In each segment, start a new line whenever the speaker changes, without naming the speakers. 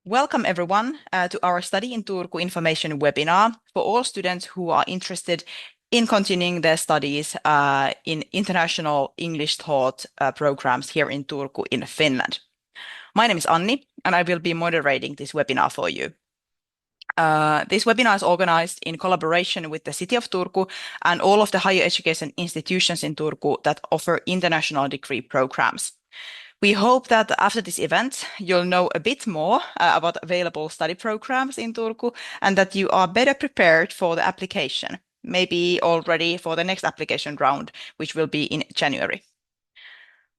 Welcome everyone to our Study in Turku information webinar for all students who are interested in continuing their studies in international English taught programs here in Turku in Finland. My name is Anni and I will be moderating this webinar for you. This webinar is organized in collaboration with the City of Turku and all of the higher education institutions in Turku that offer international degree programs. We hope that after this event, you'll know a bit more about available study programs in Turku and that you are better prepared for the application, maybe already for the next application round, which will be in January.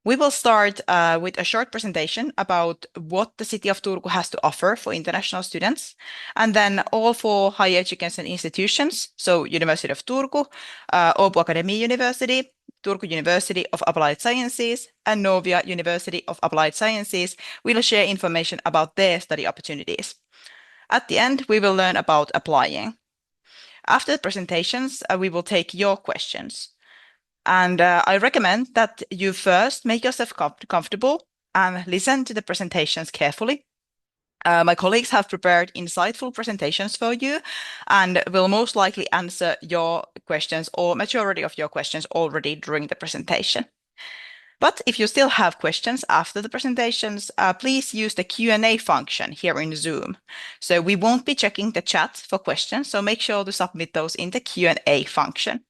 We will start with a short presentation about what the City of Turku has to offer for international students, and then all four higher education institutions, so University of Turku, Åbo Academy University, Turku University of Applied Sciences, and Novia University of Applied Sciences will share information about their study opportunities. At the end, we will learn about applying. After the presentations, we will take your questions. And I recommend that you first make yourself comfortable and listen to the presentations carefully. My colleagues have prepared insightful presentations for you and will most likely answer your questions or majority of your questions already during the presentation. But if you still have questions after the presentations, please use the Q&A function here in Zoom. So we won't be checking the chat for questions, so make sure to submit those in the Q&A function.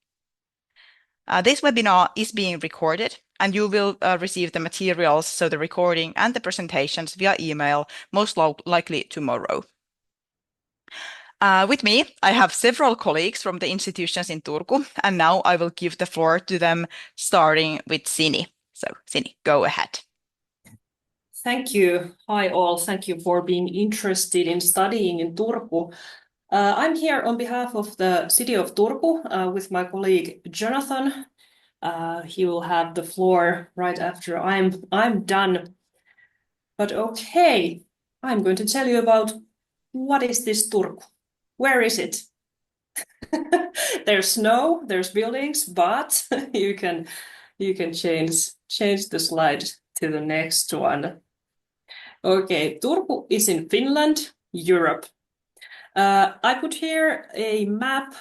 This webinar is being recorded and you will receive the materials, so the recording and the presentations via email, most likely tomorrow. With me, I have several colleagues from the institutions in Turku, and now I will give the floor to them, starting with Sini. So, Sini, go ahead.
Thank you. Hi all. Thank you for being interested in studying in Turku. I'm here on behalf of the City of Turku with my colleague Jonathan. He will have the floor right after I'm done. But okay, I'm going to tell you about what is this Turku? Where is it? There's snow, there's buildings, but you can change the slide to the next one. Okay, Turku is in Finland, Europe. I put here a map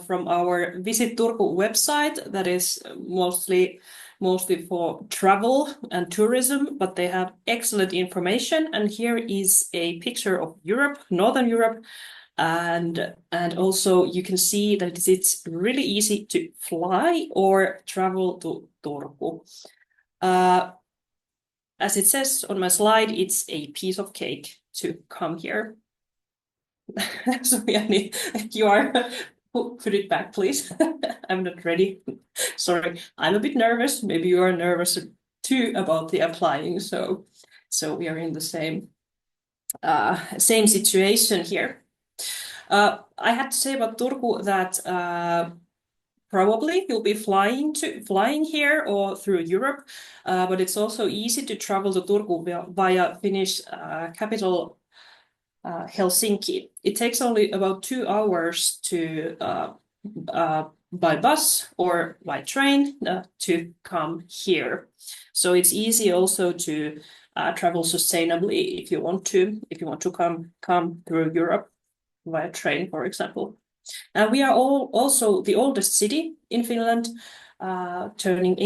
from our Visit Turku website that is mostly for travel and tourism, but they have excellent information. And here is a picture of Europe, Northern Europe, and also you can see that it's really easy to fly or travel to Turku. As it says on my slide, it's a piece of cake to come here. So Yanni, you are, put it back, please. I'm not ready. Sorry, I'm a bit nervous. Maybe you are nervous too about the applying. So we are in the same situation here. I had to say about Turku that probably you'll be flying here or through Europe, but it's also easy to travel to Turku via Finnish capital Helsinki. It takes only about 2 hours to by bus or by train to come here. So it's easy also to travel sustainably if you want to come through Europe via train, for example. And we are also the oldest city in Finland, turning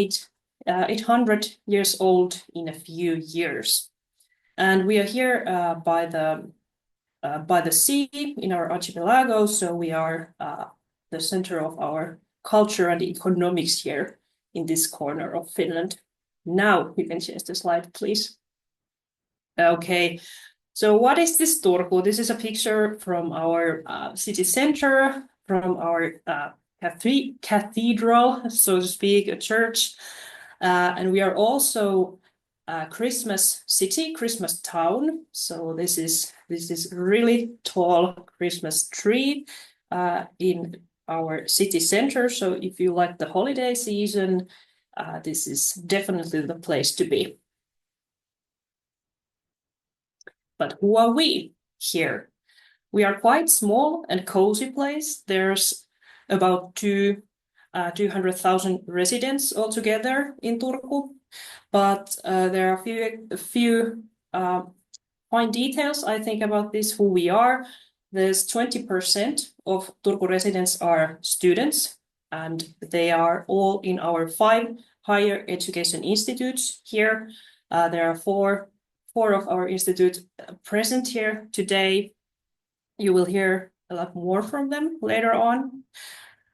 800 years old in a few years. And we are here by the sea in our archipelago, so we are the center of our culture and economics here in this corner of Finland. Now you can change the slide, please. Okay, so what is this Turku? This is a picture from our city center, from our cathedral, so to speak, a church. And we are also Christmas city, Christmas town. So this is really tall Christmas tree in our city center. So if you like the holiday season, this is definitely the place to be. But who are we here? We are quite small and cozy place. There's about 200,000 residents altogether in Turku. But there are a few find details, I think, about this, who we are, there's 20% of Turku residents are students, and they are all in our 5 higher education institutes here. There are four of our institutes present here today. You will hear a lot more from them later on.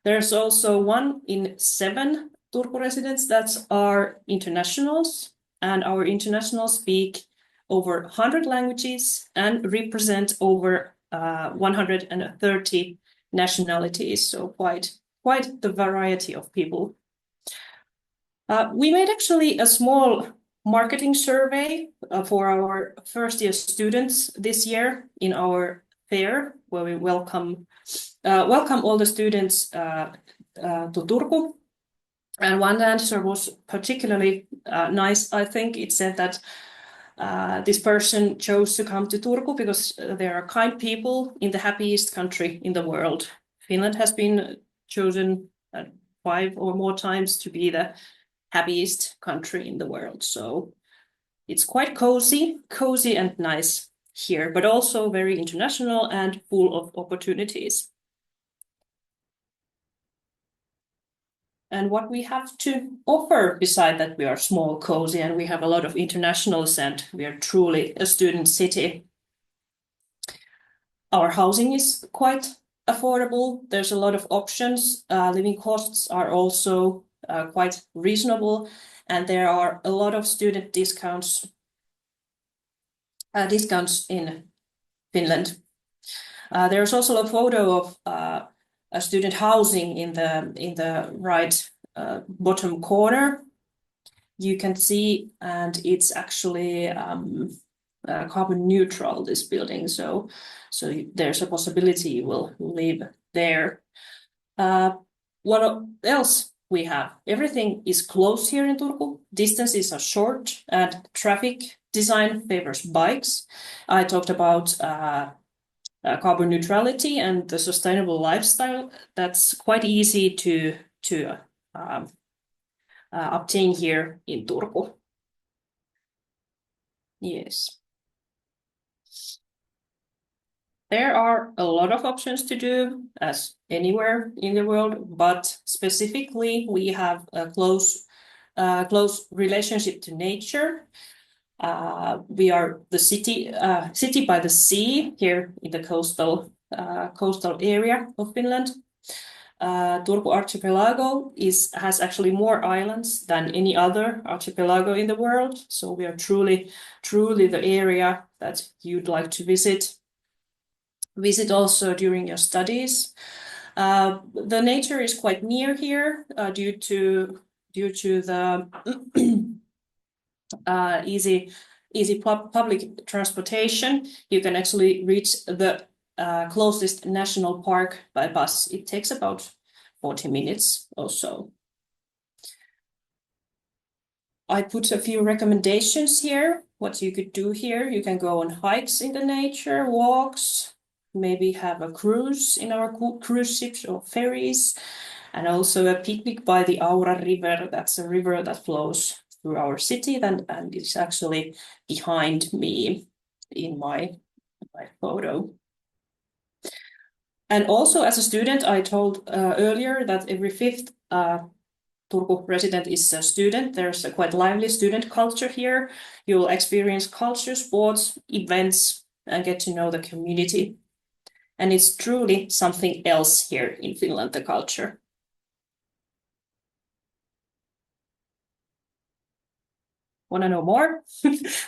There's also 1 in 7 Turku residents that are internationals, and our internationals speak over 100 languages and represent over 130 nationalities, so quite the variety of people. We made actually a small marketing survey for our first year students this year in our fair, where we welcome all the students to Turku. And one answer was particularly nice, I think. It said that this person chose to come to Turku because there are kind people in the happiest country in the world. Finland has been chosen 5 or more times to be the happiest country in the world. So it's quite cozy and nice here, but also very international and full of opportunities. And what we have to offer, beside that we are small, cozy, and we have a lot of internationals, and we are truly a student city. Our housing is quite affordable. There's a lot of options. Living costs are also quite reasonable, and there are a lot of student discounts in Finland. There's also a photo of a student housing in the right bottom corner. You can see, and it's actually carbon neutral, this building. So there's a possibility you will live there. What else we have? Everything is close here in Turku. Distances are short, and traffic design favors bikes. I talked about carbon neutrality and the sustainable lifestyle. That's quite easy to obtain here in Turku. Yes. There are a lot of options to do, as anywhere in the world, but specifically we have a close relationship to nature. We are the city by the sea here in the coastal area of Finland. Turku archipelago has actually more islands than any other archipelago in the world. So we are truly the area that you'd like to visit. Visit also during your studies. The nature is quite near here due to the easy public transportation. You can actually reach the closest national park by bus. It takes about 40 minutes or so. I put a few recommendations here, what you could do here. You can go on hikes in the nature, walks, maybe have a cruise in our cruise ships or ferries, and also a picnic by the Aura River. That's a river that flows through our city, and it's actually behind me in my photo. And also, as a student, I told earlier that every 5th Turku resident is a student. There's a quite lively student culture here. You'll experience culture, sports, events, and get to know the community. And it's truly something else here in Finland, the culture. Want to know more?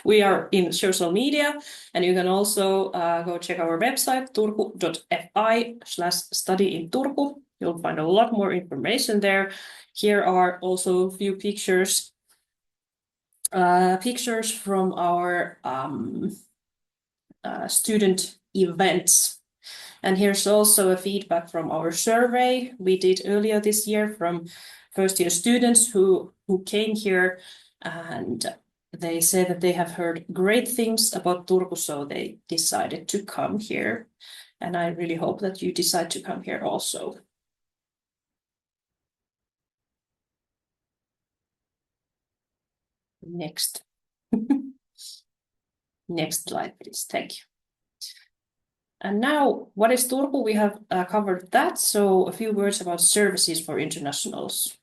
We are in social media, and you can also go check our website, turku.fi/study in Turku. You'll find a lot more information there. Here are also a few pictures from our student events. And here's also a feedback from our survey we did earlier this year from first year students who came here, and they say that they have heard great things about Turku, so they decided to come here. And I really hope that you decide to come here also. Next. Next slide, please. Thank you. And now, what is Turku? We have covered that, so a few words about services for internationals.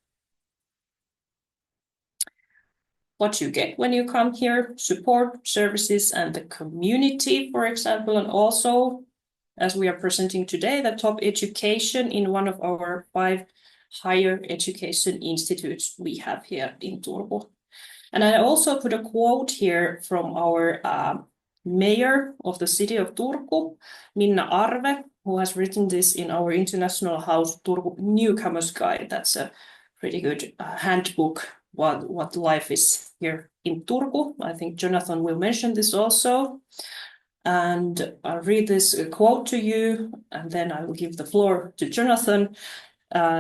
What you get when you come here, support, services, and the community, for example, and also, as we are presenting today, the top education in one of our 5 higher education institutes we have here in Turku. And I also put a quote here from our mayor of the city of Turku, Minna Arve, who has written this in our International House Turku Newcomers Guide. That's a pretty good handbook what life is here in Turku. I think Jonathan will mention this also. And I'll read this quote to you, and then I will give the floor to Jonathan.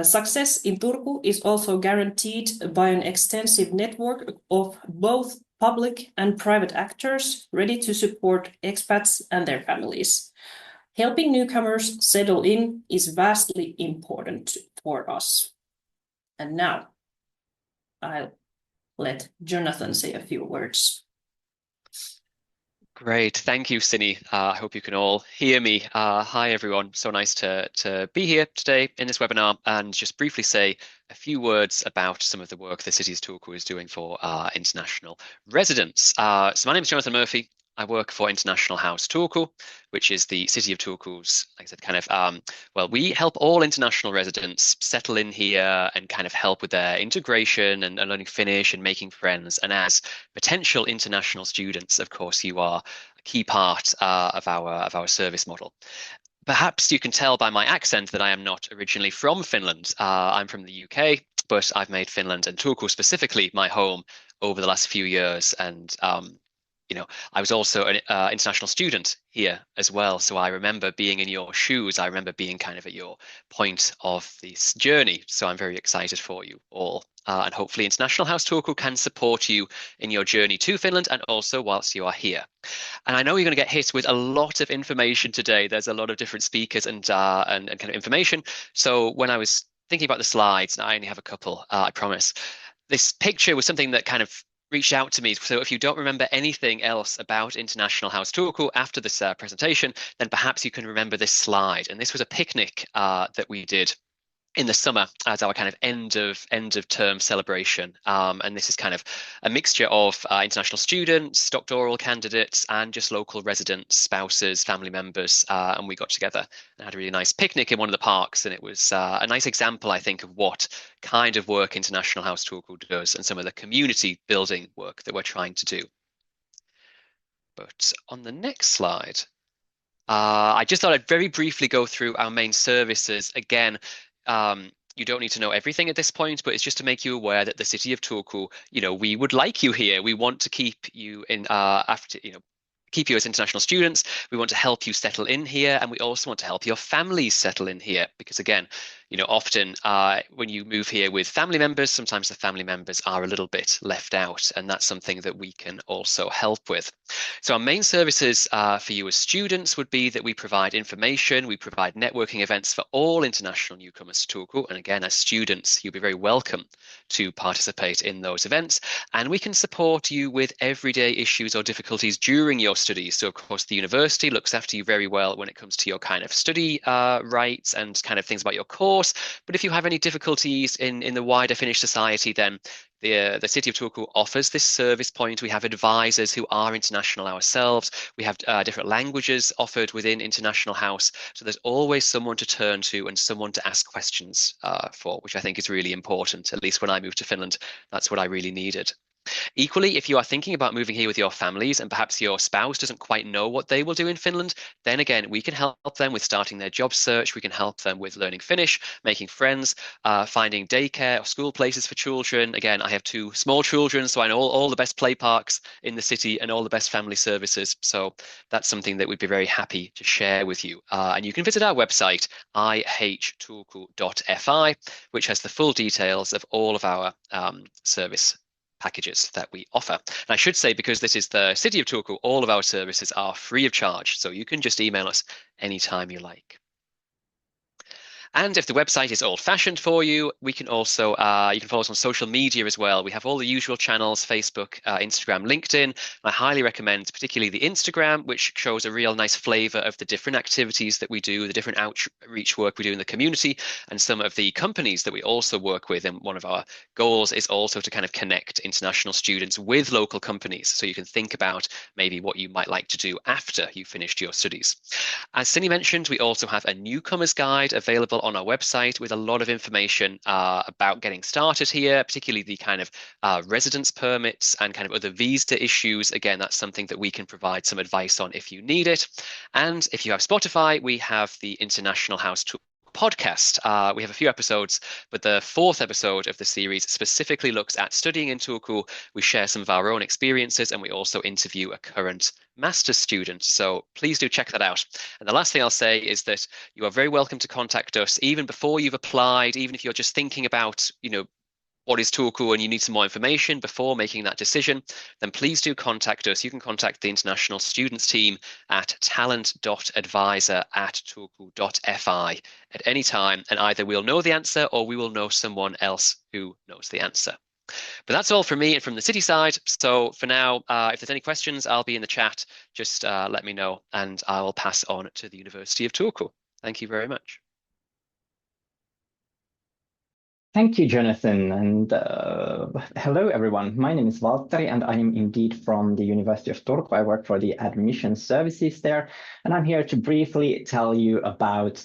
Success in Turku is also guaranteed by an extensive network of both public and private actors ready to support expats and their families. Helping newcomers settle in is vastly important for us. And now I'll let Jonathan say a few words.
Great, thank you, Sini. I hope you can all hear me. Hi, everyone. So nice to be here today in this webinar and just briefly say a few words about some of the work the City of Turku is doing for international residents. So my name is Jonathan Murphy. I work for International House Turku, which is the City of Turku's, like I said, kind of, well, we help all international residents settle in here and kind of help with their integration and learning Finnish and making friends. And as potential international students, of course, you are a key part of our service model. Perhaps you can tell by my accent that I am not originally from Finland. I'm from the UK, but I've made Finland and Turku specifically my home over the last few years. And you know, I was also an international student here as well. So I remember being in your shoes. I remember being kind of at your point of this journey. So I'm very excited for you all. And hopefully International House Turku can support you in your journey to Finland and also whilst you are here. And I know you're going to get hit with a lot of information today. There's a lot of different speakers and kind of information. So when I was thinking about the slides, and I only have a couple, I promise, this picture was something that kind of reached out to me. So if you don't remember anything else about International House Turku after this presentation, then perhaps you can remember this slide. And this was a picnic that we did in the summer as our kind of end of term celebration. And this is kind of a mixture of international students, doctoral candidates, and just local residents, spouses, family members. And we got together and had a really nice picnic in one of the parks. And it was a nice example, I think, of what kind of work International House Turku does and some of the community building work that we're trying to do. But on the next slide, I just thought I'd very briefly go through our main services again. You don't need to know everything at this point, but it's just to make you aware that the City of Turku, you know, we would like you here. We want to keep you in after, you know, keep you as international students. We want to help you settle in here, and we also want to help your families settle in here because, again, you know, often when you move here with family members, sometimes the family members are a little bit left out, and that's something that we can also help with. So our main services for you as students would be that we provide information, we provide networking events for all international newcomers to Turku, and again, as students, you'll be very welcome to participate in those events, and we can support you with everyday issues or difficulties during your studies. So of course, the university looks after you very well when it comes to your kind of study rights and kind of things about your course. But if you have any difficulties in the wider Finnish society, then the City of Turku offers this service point. We have advisors who are international ourselves. We have different languages offered within International House. So there's always someone to turn to and someone to ask questions for, which I think is really important. At least when I moved to Finland, that's what I really needed. Equally, if you are thinking about moving here with your families and perhaps your spouse doesn't quite know what they will do in Finland, then again, we can help them with starting their job search. We can help them with learning Finnish, making friends, finding daycare or school places for children. Again, I have 2 small children, so I know all the best play parks in the city and all the best family services. So that's something that we'd be very happy to share with you. And you can visit our website, ihturku.fi, which has the full details of all of our service packages that we offer. And I should say, because this is the City of Turku, all of our services are free of charge. So you can just email us anytime you like. And if the website is old-fashioned for you, we can also you can follow us on social media as well. We have all the usual channels: Facebook, Instagram, LinkedIn. I highly recommend particularly the Instagram, which shows a real nice flavor of the different activities that we do, the different outreach work we do in the community, and some of the companies that we also work with. And one of our goals is also to kind of connect international students with local companies, so you can think about maybe what you might like to do after you finished your studies. As Cindy mentioned, we also have a newcomer's guide available on our website with a lot of information about getting started here, particularly the kind of residence permits and kind of other visa issues. Again, that's something that we can provide some advice on if you need it. And if you have Spotify, we have the International House Tour podcast. We have a few episodes, but the 4th episode of the series specifically looks at studying in Turku. We share some of our own experiences, and we also interview a current master's student. So please do check that out. And the last thing I'll say is that you are very welcome to contact us even before you've applied, even if you're just thinking about, what is Turku and you need some more information before making that decision, then please do contact us. You can contact the international students team at talent.advisor@turku.fi at any time, and either we'll know the answer or we will know someone else who knows the answer. But that's all from me and from the city side. So for now, if there's any questions, I'll be in the chat. Just let me know and I will pass on to the University of Turku. Thank you very much.
Thank you, Jonathan, and hello, everyone. My name is Valtteri, and I am indeed from the University of Turku. I work for the admission services there, and I'm here to briefly tell you about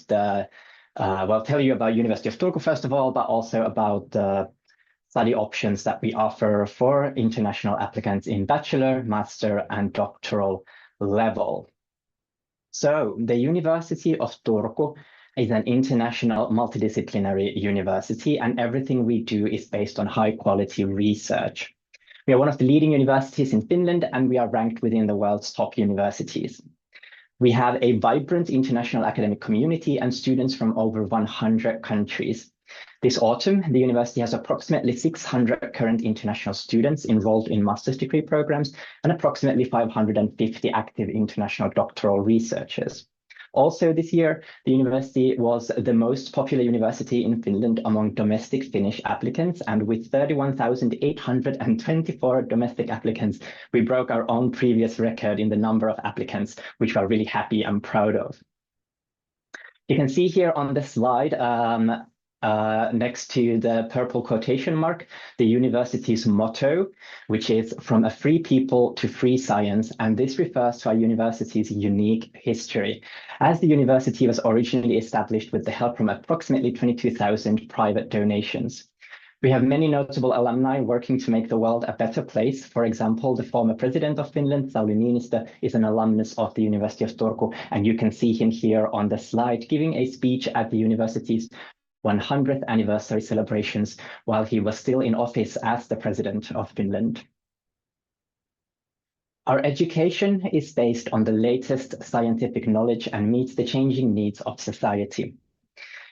University of Turku first of all, but also about the study options that we offer for international applicants in bachelor, master, and doctoral level. So the University of Turku is an international multidisciplinary university, and everything we do is based on high quality research. We are one of the leading universities in Finland, and we are ranked within the world's top universities. We have a vibrant international academic community and students from over 100 countries. This autumn, the university has approximately 600 current international students enrolled in master's degree programs and approximately 550 active international doctoral researchers. Also this year, the university was the most popular university in Finland among domestic Finnish applicants, and with 31,824 domestic applicants, we broke our own previous record in the number of applicants, which we are really happy and proud of. You can see here on the slide, next to the purple quotation mark, the university's motto, which is "From a free people to free science," and this refers to our university's unique history, as the university was originally established with the help from approximately 22,000 private donations. We have many notable alumni working to make the world a better place. For example, the former president of Finland, Sauli Niinistö, is an alumnus of the University of Turku, and you can see him here on the slide giving a speech at the university's 100th anniversary celebrations while he was still in office as the president of Finland. Our education is based on the latest scientific knowledge and meets the changing needs of society.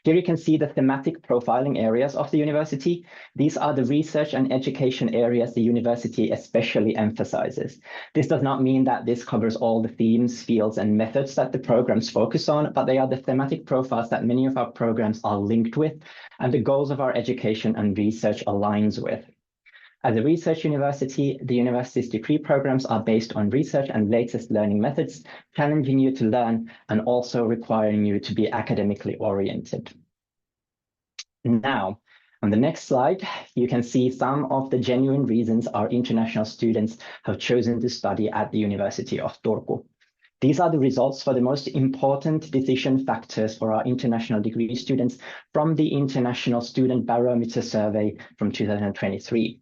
Here you can see the thematic profiling areas of the university. These are the research and education areas the university especially emphasizes. This does not mean that this covers all the themes, fields, and methods that the programs focus on, but they are the thematic profiles that many of our programs are linked with, and the goals of our education and research aligns with. As a research university, the university's degree programs are based on research and latest learning methods, challenging you to learn and also requiring you to be academically oriented. Now, on the next slide, you can see some of the genuine reasons our international students have chosen to study at the University of Turku. These are the results for the most important decision factors for our international degree students from the International Student Barometer Survey from 2023.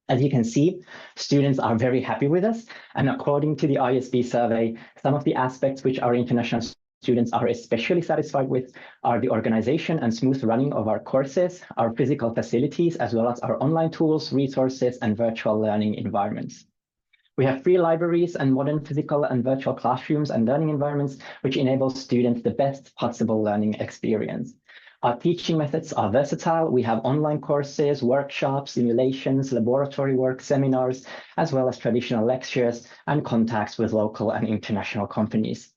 As you can see, students are very happy with us, and according to the ISB survey, some of the aspects which our international students are especially satisfied with are the organization and smooth running of our courses, our physical facilities, as well as our online tools, resources, and virtual learning environments. We have free libraries and modern physical and virtual classrooms and learning environments, which enable students the best possible learning experience. Our teaching methods are versatile. We have online courses, workshops, simulations, laboratory work, seminars, as well as traditional lectures and contacts with local and international companies.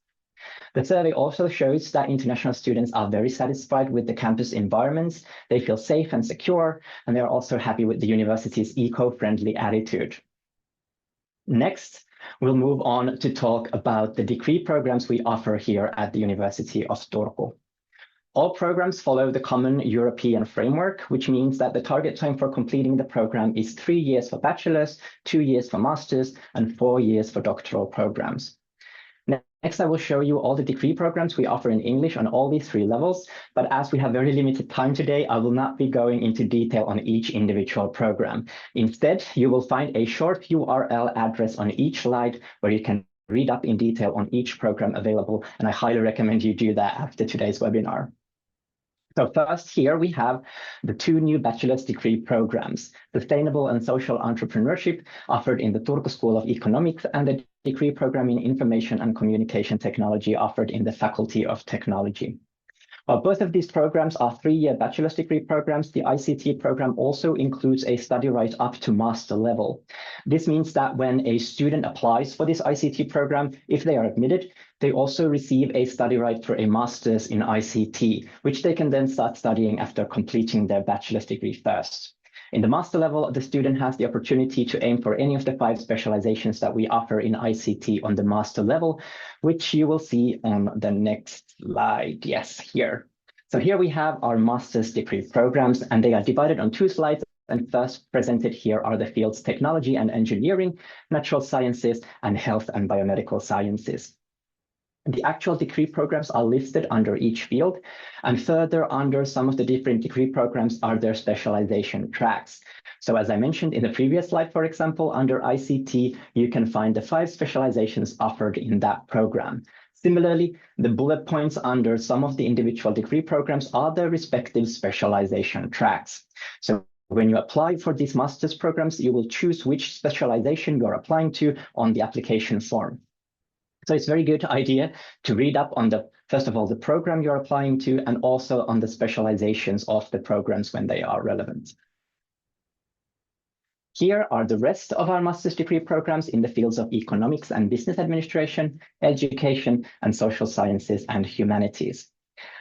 The survey also shows that international students are very satisfied with the campus environments. They feel safe and secure, and they're also happy with the university's eco-friendly attitude. Next, we'll move on to talk about the degree programs we offer here at the University of Turku. All programs follow the common European framework, which means that the target time for completing the program is 3 years for bachelor's, 2 years for master's, and 4 years for doctoral programs. Next, I will show you all the degree programs we offer in English on all these 3 levels, but as we have very limited time today, I will not be going into detail on each individual program. Instead, you will find a short URL address on each slide where you can read up in detail on each program available, and I highly recommend you do that after today's webinar. So first, here we have the 2 new bachelor's degree programs, Sustainable and Social Entrepreneurship, offered in the Turku School of Economics, and the degree program in Information and Communication Technology, offered in the Faculty of Technology. While both of these programs are 3-year bachelor's degree programs, the ICT program also includes a study right up to master level. This means that when a student applies for this ICT program, if they are admitted, they also receive a study right for a master's in ICT, which they can then start studying after completing their bachelor's degree first. In the master level, the student has the opportunity to aim for any of the 5 specializations that we offer in ICT on the master level, which you will see on the next slide. Yes, here. So here we have our master's degree programs, and they are divided on 2 slides. And first presented here are the fields technology and engineering, natural sciences, and health and biomedical sciences. The actual degree programs are listed under each field, and further under some of the different degree programs are their specialization tracks. So as I mentioned in the previous slide, for example, under ICT, you can find the 5 specializations offered in that program. Similarly, the bullet points under some of the individual degree programs are their respective specialization tracks. So when you apply for these master's programs, you will choose which specialization you're applying to on the application form. So it's a very good idea to read up on first of all, the program you're applying to, and also on the specializations of the programs when they are relevant. Here are the rest of our master's degree programs in the fields of economics and business administration, education, and social sciences and humanities.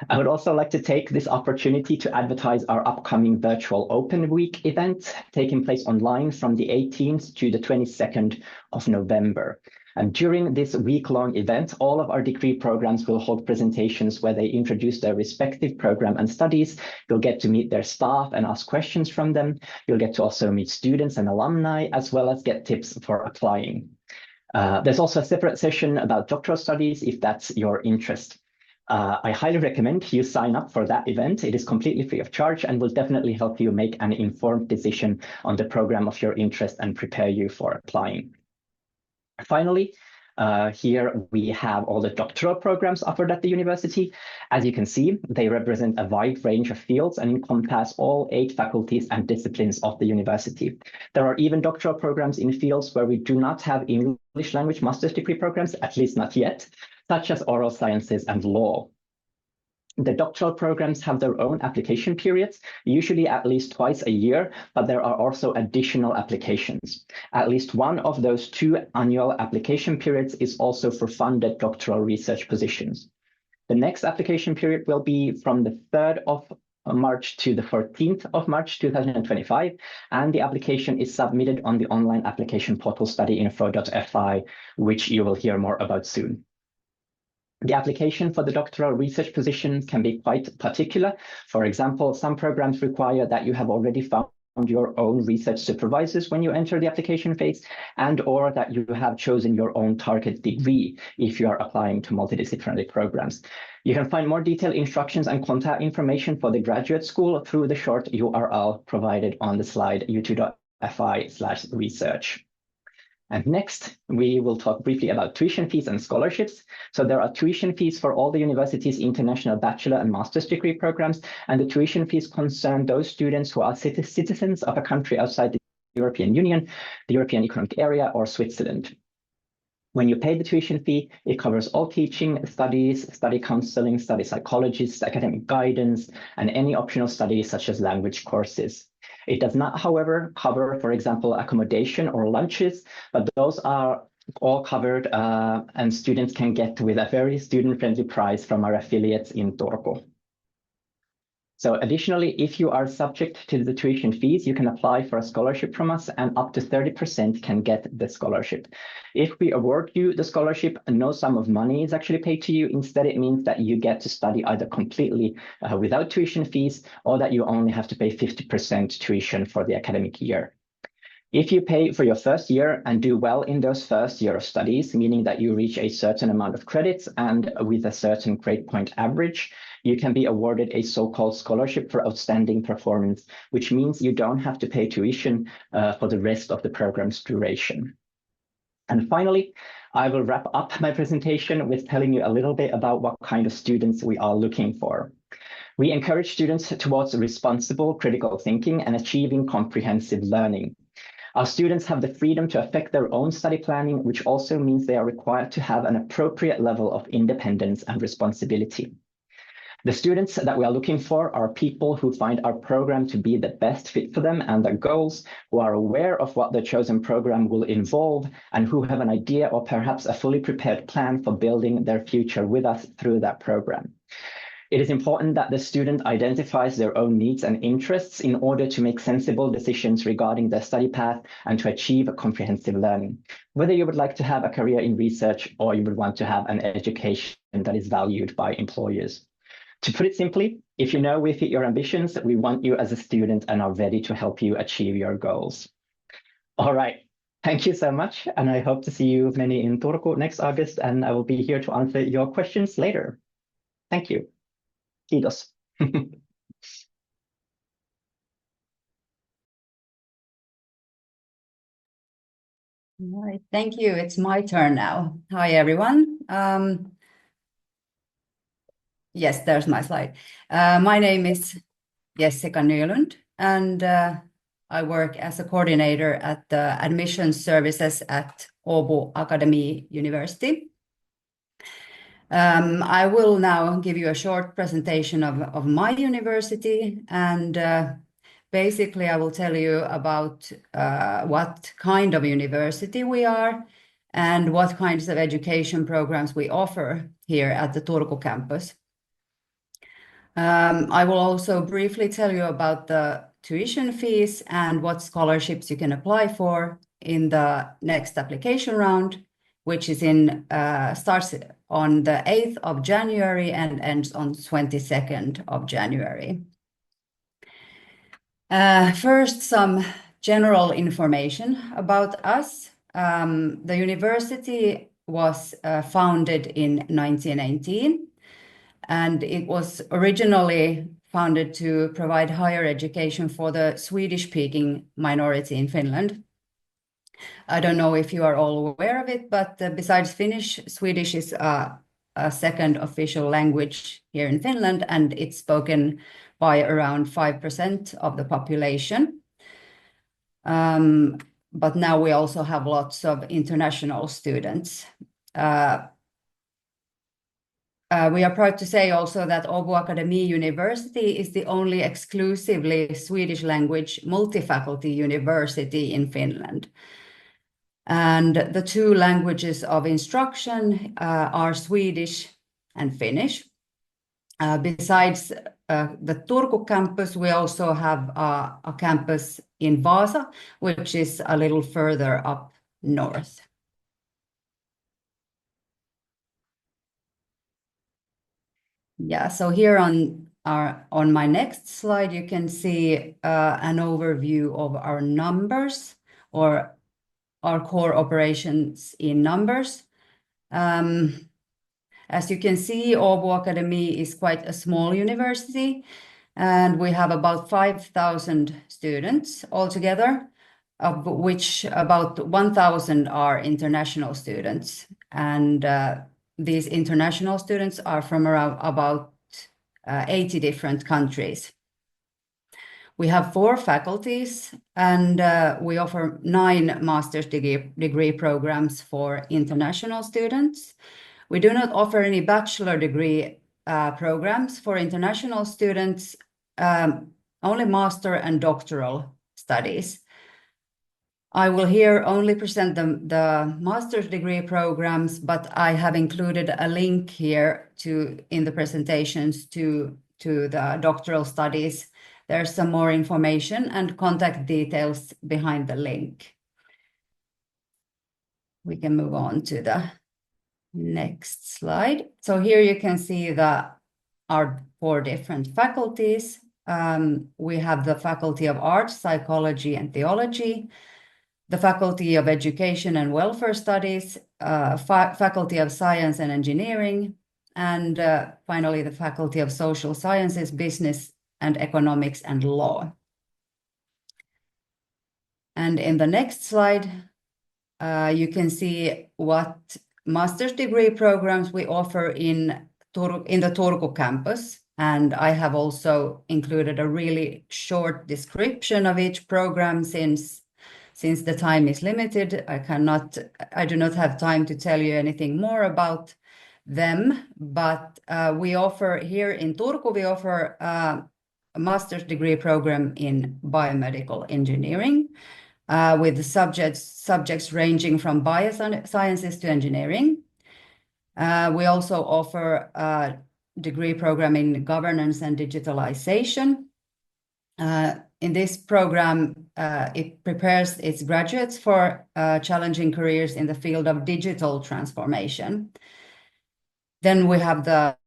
I would also like to take this opportunity to advertise our upcoming virtual Open Week event taking place online from the 18th to the 22nd of November. And during this week-long event, all of our degree programs will hold presentations where they introduce their respective program and studies. You'll get to meet their staff and ask questions from them. You'll get to also meet students and alumni, as well as get tips for applying. There's also a separate session about doctoral studies if that's your interest. I highly recommend you sign up for that event. It is completely free of charge and will definitely help you make an informed decision on the program of your interest and prepare you for applying. Finally, here we have all the doctoral programs offered at the university. As you can see, they represent a wide range of fields and encompass all 8 faculties and disciplines of the university. There are even doctoral programs in fields where we do not have English language master's degree programs, at least not yet, such as oral sciences and law. The doctoral programs have their own application periods, usually at least twice a year, but there are also additional applications. At least one of those 2 annual application periods is also for funded doctoral research positions. The next application period will be from the 3rd of March to the 14th of March 2025, and the application is submitted on the online application portal studyinfo.fi, which you will hear more about soon. The application for the doctoral research position can be quite particular. For example, some programs require that you have already found your own research supervisors when you enter the application phase, and/or that you have chosen your own target degree if you are applying to multidisciplinary programs. You can find more detailed instructions and contact information for the graduate school through the short URL provided on the slide, u2.fi/research. And next, we will talk briefly about tuition fees and scholarships. So there are tuition fees for all the university's international bachelor and master's degree programs, and the tuition fees concern those students who are citizens of a country outside the European Union, the European Economic Area, or Switzerland. When you pay the tuition fee, it covers all teaching, studies, study counseling, study psychologists, academic guidance, and any optional studies such as language courses. It does not, however, cover, for example, accommodation or lunches, but those are all covered, and students can get with a very student-friendly price from our affiliates in Turku. So additionally, if you are subject to the tuition fees, you can apply for a scholarship from us, and up to 30% can get the scholarship. If we award you the scholarship, no sum of money is actually paid to you. Instead, it means that you get to study either completely without tuition fees, or that you only have to pay 50% tuition for the academic year. If you pay for your first year and do well in those first year of studies, meaning that you reach a certain amount of credits and with a certain grade point average, you can be awarded a so-called scholarship for outstanding performance, which means you don't have to pay tuition for the rest of the program's duration. And finally, I will wrap up my presentation with telling you a little bit about what kind of students we are looking for. We encourage students towards responsible critical thinking and achieving comprehensive learning. Our students have the freedom to affect their own study planning, which also means they are required to have an appropriate level of independence and responsibility. The students that we are looking for are people who find our program to be the best fit for them and their goals, who are aware of what the chosen program will involve, and who have an idea or perhaps a fully prepared plan for building their future with us through that program. It is important that the student identifies their own needs and interests in order to make sensible decisions regarding their study path and to achieve comprehensive learning, whether you would like to have a career in research or you would want to have an education that is valued by employers. To put it simply, if you know we fit your ambitions, we want you as a student and are ready to help you achieve your goals. All right. Thank you so much, and I hope to see you many in Turku next August, and I will be here to answer your questions later. Thank you. Kiitos.
All right, thank you. It's my turn now. Hi, everyone. Yes, there's my slide. My name is Jessica Nylund, and I work as a coordinator at the admissions services at Åbo Academy University. I will now give you a short presentation of my university, and basically I will tell you about what kind of university we are and what kinds of education programs we offer here at the Turku campus. I will also briefly tell you about the tuition fees and what scholarships you can apply for in the next application round, which is starts on the 8th of January and ends on 22nd of January. First, some general information about us. The university was founded in 1918, and it was originally founded to provide higher education for the Swedish-speaking minority in Finland. I don't know if you are all aware of it, but besides Finnish, Swedish is a second official language here in Finland, and it's spoken by around 5% of the population. But now we also have lots of international students. We are proud to say also that Åbo Academy University is the only exclusively Swedish language multi-faculty university in Finland. And the two languages of instruction are Swedish and Finnish. Besides the Turku campus, we also have a campus in Vaasa, which is a little further up north. Yeah, so here on my next slide, you can see an overview of our numbers, or our core operations in numbers. As you can see, Åbo Academy is quite a small university, and we have about 5,000 students altogether, of which about 1,000 are international students. And these international students are from around about 80 different countries. We have 4 faculties, and we offer 9 master's degree programs for international students. We do not offer any bachelor degree programs for international students, only master and doctoral studies. I will here only present the master's degree programs, but I have included a link here in the presentations to the doctoral studies. There's some more information and contact details behind the link. We can move on to the next slide. So here you can see our 4 different faculties. We have the Faculty of Arts, Psychology and Theology, the Faculty of Education and Welfare Studies, Faculty of Science and Engineering, and finally the Faculty of Social Sciences, Business and Economics and Law. And in the next slide, you can see what master's degree programs we offer in the Turku campus. And I have also included a really short description of each program since the time is limited. I do not have time to tell you anything more about them, but we offer here in Turku, we offer a master's degree program in biomedical engineering with subjects ranging from biosciences to engineering. We also offer a degree program in governance and digitalization. In this program, it prepares its graduates for challenging careers in the field of digital transformation. Then we have the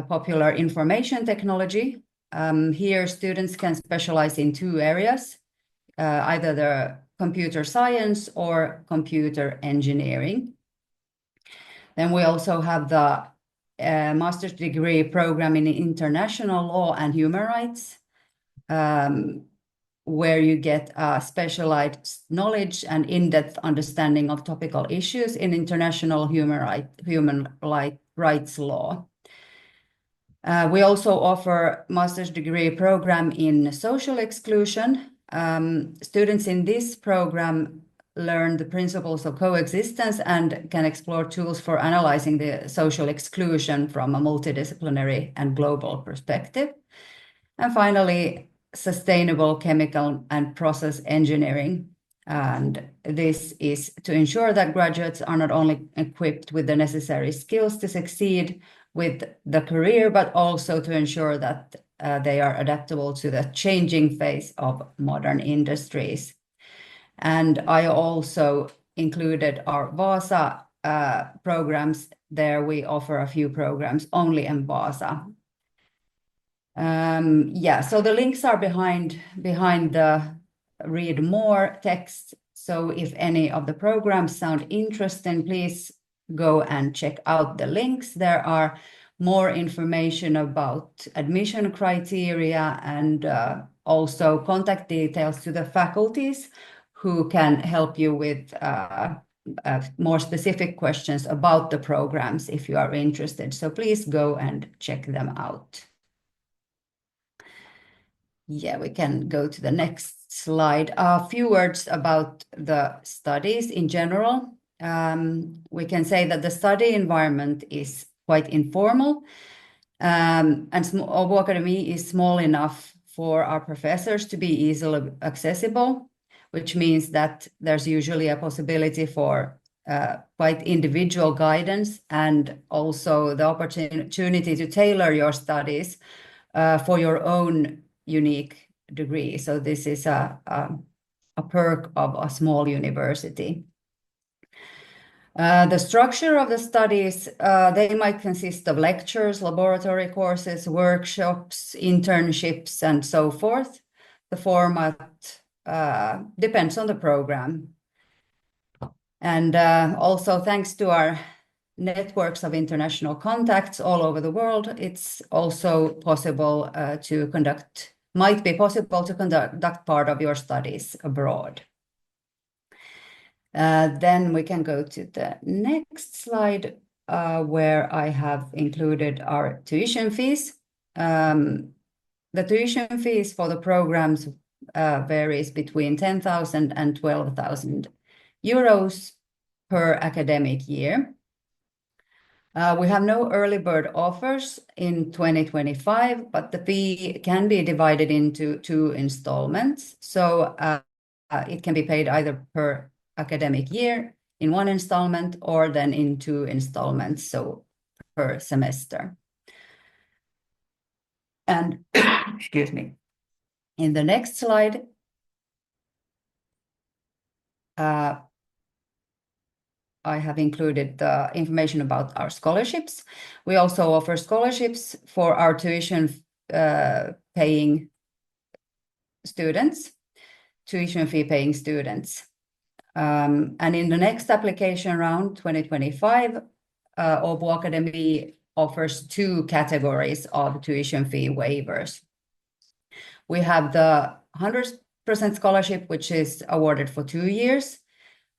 popular information technology. Here, students can specialize in 2 areas, either the computer science or computer engineering. Then we also have the master's degree program in international law and human rights, where you get specialized knowledge and in-depth understanding of topical issues in international human rights law. We also offer master's degree program in social exclusion. Students in this program learn the principles of coexistence and can explore tools for analyzing the social exclusion from a multidisciplinary and global perspective. And finally, sustainable chemical and process engineering. And this is to ensure that graduates are not only equipped with the necessary skills to succeed with the career, but also to ensure that they are adaptable to the changing phase of modern industries. And I also included our Vaasa programs. There we offer a few programs only in Vaasa. So the links are behind the read more text. So if any of the programs sound interesting, please go and check out the links. There are more information about admission criteria and also contact details to the faculties who can help you with more specific questions about the programs if you are interested. So please go and check them out. Yeah, we can go to the next slide. A few words about the studies in general. We can say that the study environment is quite informal, and Åbo Academy is small enough for our professors to be easily accessible, which means that there's usually a possibility for quite individual guidance and also the opportunity to tailor your studies for your own unique degree. So this is a perk of a small university. The structure of the studies, they might consist of lectures, laboratory courses, workshops, internships, and so forth. The format depends on the program. And also thanks to our networks of international contacts all over the world, it's also possible might be possible to conduct part of your studies abroad. Then we can go to the next slide, where I have included our tuition fees. The tuition fees for the programs varies between 10,000 and 12,000 euros per academic year. We have no early bird offers in 2025, but the fee can be divided into 2 installments. So it can be paid either per academic year in one installment or then in 2 installments, so per semester. And excuse me. In the next slide, I have included the information about our scholarships. We also offer scholarships for our tuition paying students, tuition fee paying students. And in the next application round, 2025, Åbo Academy offers 2 categories of tuition fee waivers. We have the 100% scholarship, which is awarded for 2 years.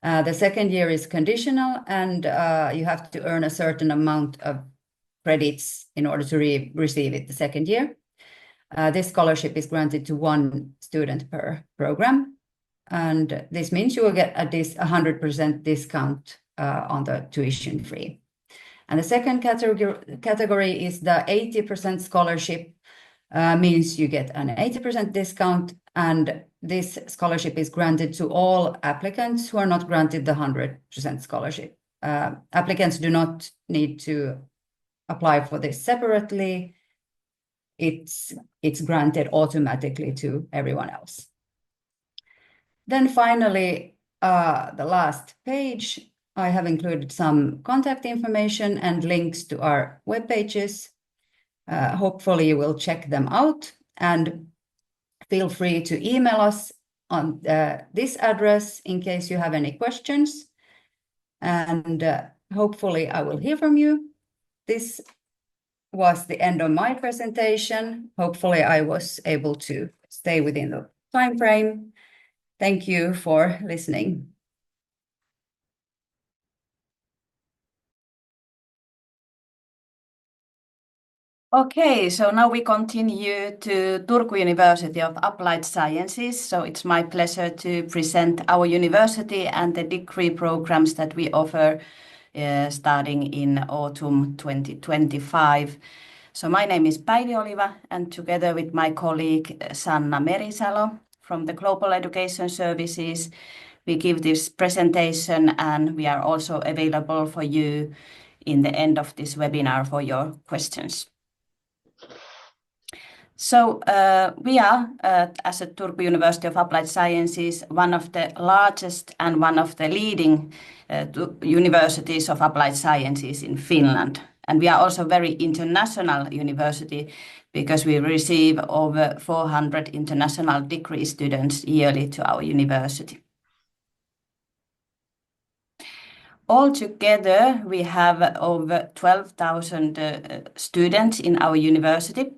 The second year is conditional, and you have to earn a certain amount of credits in order to receive it the second year. This scholarship is granted to 1 student per program, and this means you will get a 100% discount on the tuition fee. And the second category is the 80% scholarship, means you get an 80% discount, and this scholarship is granted to all applicants who are not granted the 100% scholarship. Applicants do not need to apply for this separately. It's granted automatically to everyone else. Then finally, the last page, I have included some contact information and links to our web pages. Hopefully you will check them out, and feel free to email us on this address in case you have any questions. And hopefully I will hear from you. This was the end of my presentation. Hopefully I was able to stay within the time frame. Thank you for listening.
Okay, so now we continue to Turku University of Applied Sciences. So it's my pleasure to present our university and the degree programs that we offer starting in autumn 2025. So my name is Päivi Oliva, and together with my colleague Sanna Merisalo from the Global Education Services, we give this presentation, and we are also available for you in the end of this webinar for your questions. So we are, as at Turku University of Applied Sciences, one of the largest and one of the leading universities of applied sciences in Finland. And we are also a very international university because we receive over 400 international degree students yearly to our university. Altogether, we have over 12,000 students in our university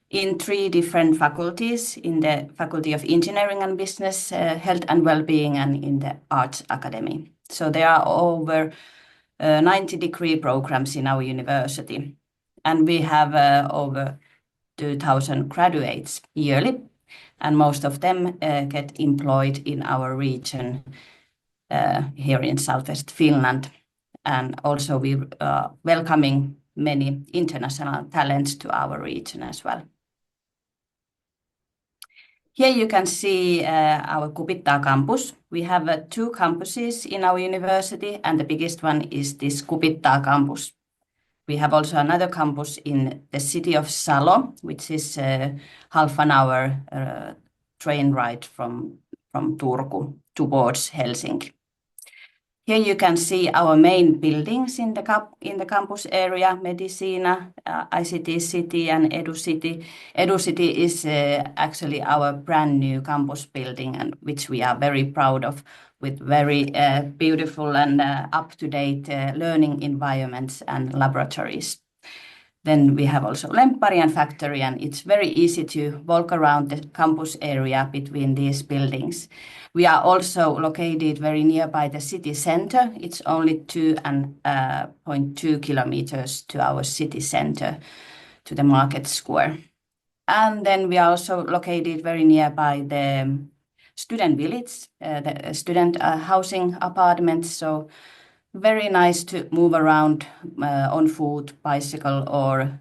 in 3 different faculties, in the Faculty of Engineering and Business, Health and Wellbeing, and in the Arts Academy. So there are over 90 degree programs in our university, and we have over 2,000 graduates yearly, and most of them get employed in our region here in Southwest Finland. And also we are welcoming many international talents to our region as well. Here you can see our Kupittaa campus. We have 2 campuses in our university, and the biggest one is this Kupittaa campus. We have also another campus in the city of Salo, which is half an hour train ride from Turku towards Helsinki. Here you can see our main buildings in the campus area: Medicina, ICT City, and Edu City. Edu City is actually our brand new campus building, and which we are very proud of, with very beautiful and up-to-date learning environments and laboratories. Then we have also Lempparian factory, and it's very easy to walk around the campus area between these buildings. We are also located very nearby the city center. It's only 2.2 kilometers to our city center, to the market square. And then we are also located very nearby the student village, the student housing apartments. So very nice to move around on foot, bicycle, or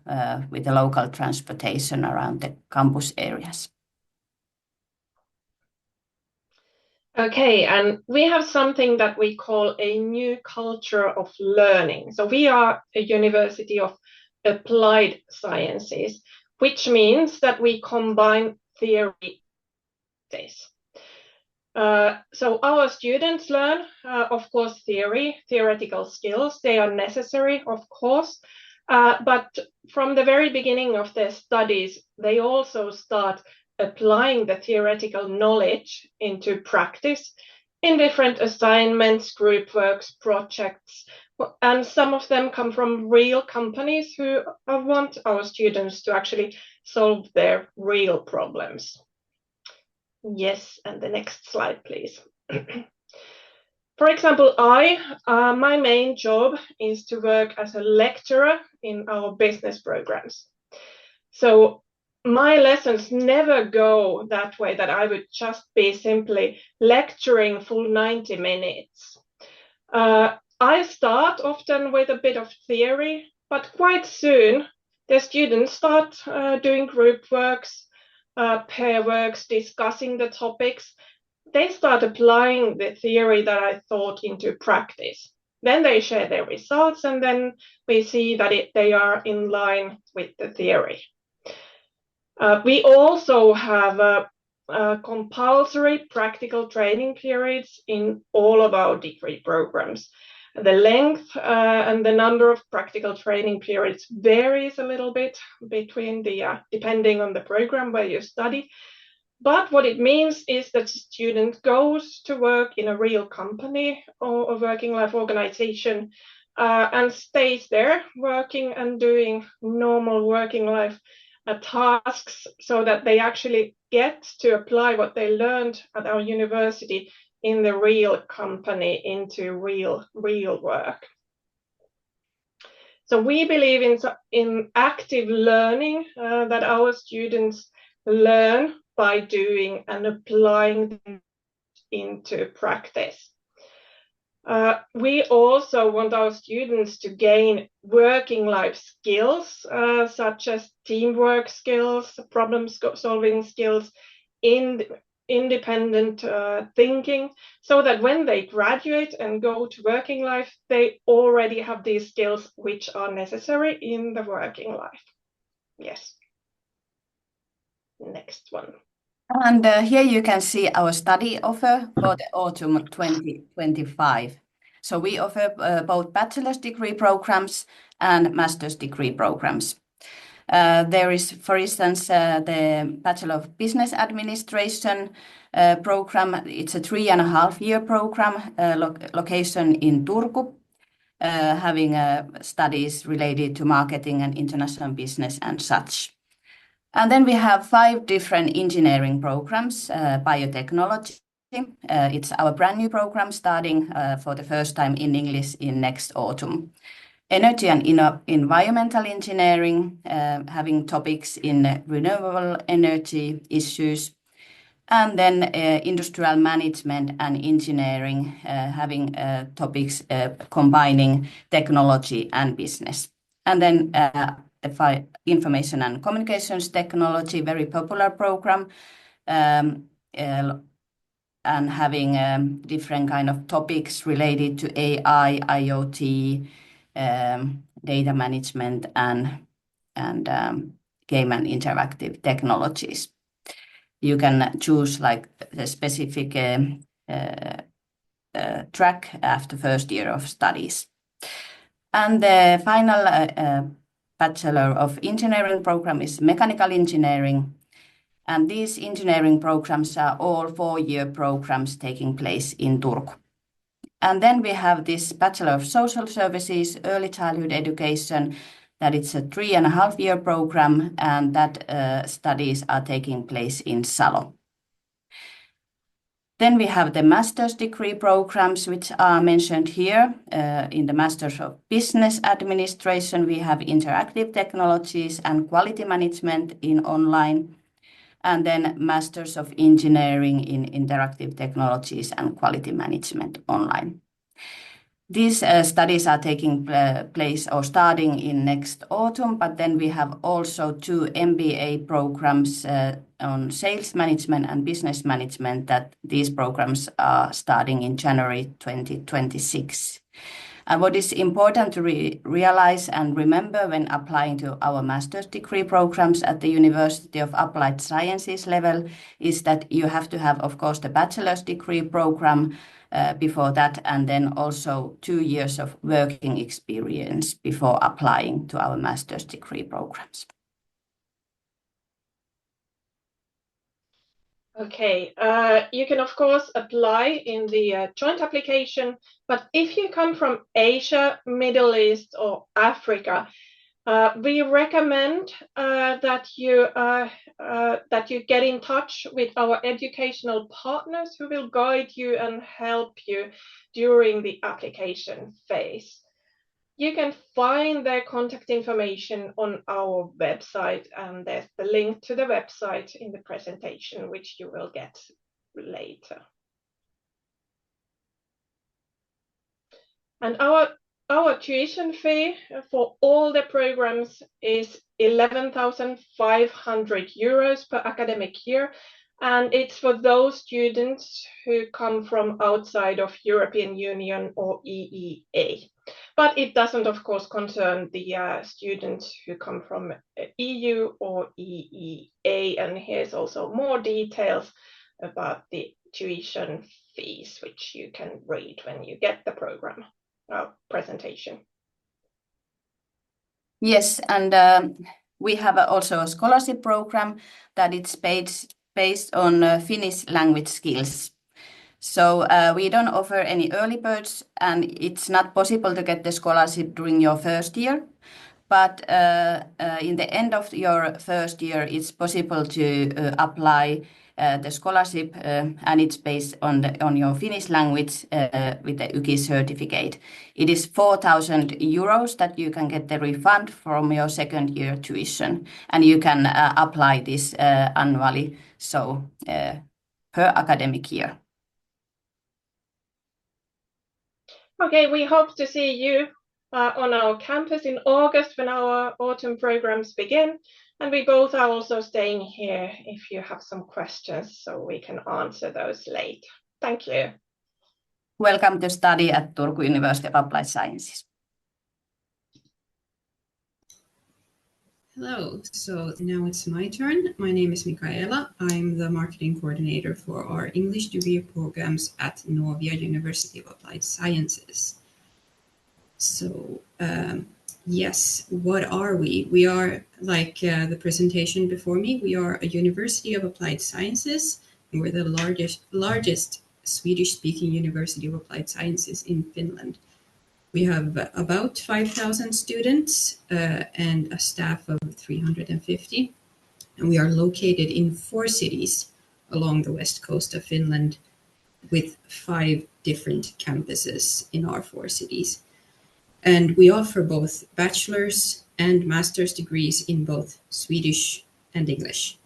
with the local transportation around the campus areas.
Okay, and we have something that we call a new culture of learning. So we are a university of applied sciences, which means that we combine theory. So our students learn, of course, theoretical skills. They are necessary, of course, but from the very beginning of their studies, they also start applying the theoretical knowledge into practice in different assignments, group works, projects, and some of them come from real companies who want our students to actually solve their real problems. Yes, and the next slide, please. For example, my main job is to work as a lecturer in our business programs. So my lessons never go that way that I would just be simply lecturing full 90 minutes. I start often with a bit of theory, but quite soon the students start doing group works, pair works, discussing the topics. They start applying the theory that I taught into practice. Then they share their results, and then we see that they are in line with the theory. We also have compulsory practical training periods in all of our degree programs. The length and the number of practical training periods varies a little bit between depending on the program where you study. But what it means is that the student goes to work in a real company or a working life organization and stays there working and doing normal working life tasks, so that they actually get to apply what they learned at our university in the real company into real work. So we believe in active learning, that our students learn by doing and applying into practice. We also want our students to gain working life skills, such as teamwork skills, problem-solving skills, independent thinking, so that when they graduate and go to working life, they already have these skills which are necessary in the working life. Yes. Next one.
And here you can see our study offer for the autumn 2025. So we offer both bachelor's degree programs and master's degree programs. There is, for instance, the Bachelor of Business Administration program. It's a 3.5-year program, location in Turku, having studies related to marketing and international business and such. And then we have 5 different engineering programs, biotechnology. It's our brand new program starting for the first time in English in next autumn. Energy and environmental engineering, having topics in renewable energy issues. And then industrial management and engineering, having topics combining technology and business. And then the information and communications technology, very popular program, and having different kind of topics related to AI, IoT, data management, and game and interactive technologies. You can choose like the specific track after first year of studies. And the final Bachelor of Engineering program is mechanical engineering. And these engineering programs are all 4-year programs taking place in Turku. And then we have this Bachelor of Social Services, Early Childhood Education, that it's a 3.5-year program, and that studies are taking place in Salo. Then we have the master's degree programs, which are mentioned here. In the Master's of Business Administration, we have interactive technologies and quality management in online. And then Masters of Engineering in interactive technologies and quality management online. These studies are taking place or starting in next autumn, but then we have also 2 MBA programs on sales management and business management that these programs are starting in January 2026. And what is important to realize and remember when applying to our master's degree programs at the University of Applied Sciences level is that you have to have, of course, the bachelor's degree program before that, and then also 2 years of working experience before applying to our master's degree programs.
Okay, you can of course apply in the joint application, but if you come from Asia, Middle East or Africa, we recommend that you get in touch with our educational partners who will guide you and help you during the application phase. You can find their contact information on our website, and there's the link to the website in the presentation, which you will get later. And our tuition fee for all the programs is 11,500 euros per academic year, and it's for those students who come from outside of European Union or EEA. But it doesn't, of course, concern the students who come from EU or EEA. And here's also more details about the tuition fees, which you can read when you get the program presentation.
Yes, and we have also a scholarship program that it's based on Finnish language skills. So we don't offer any early birds, and it's not possible to get the scholarship during your first year. But in the end of your first year, it's possible to apply the scholarship, and it's based on your Finnish language with the YKI certificate. It is 4,000 euros that you can get the refund from your second year tuition, and you can apply this annually, so per academic year.
Okay, we hope to see you on our campus in August when our autumn programs begin. And we both are also staying here if you have some questions, so we can answer those later. Thank you.
Welcome to study at Turku University of Applied Sciences.
Hello, so now it's my turn. My name is Mikaela. I'm the marketing coordinator for our English degree programs at Novia University of Applied Sciences. So yes, what are we? We are, like the presentation before me, we are a University of Applied Sciences. And we're the largest Swedish-speaking University of Applied Sciences in Finland. We have about 5,000 students and a staff of 350. And we are located in 4 cities along the west coast of Finland with 5 different campuses in our 4 cities. And we offer both bachelor's and master's degrees in both Swedish and English.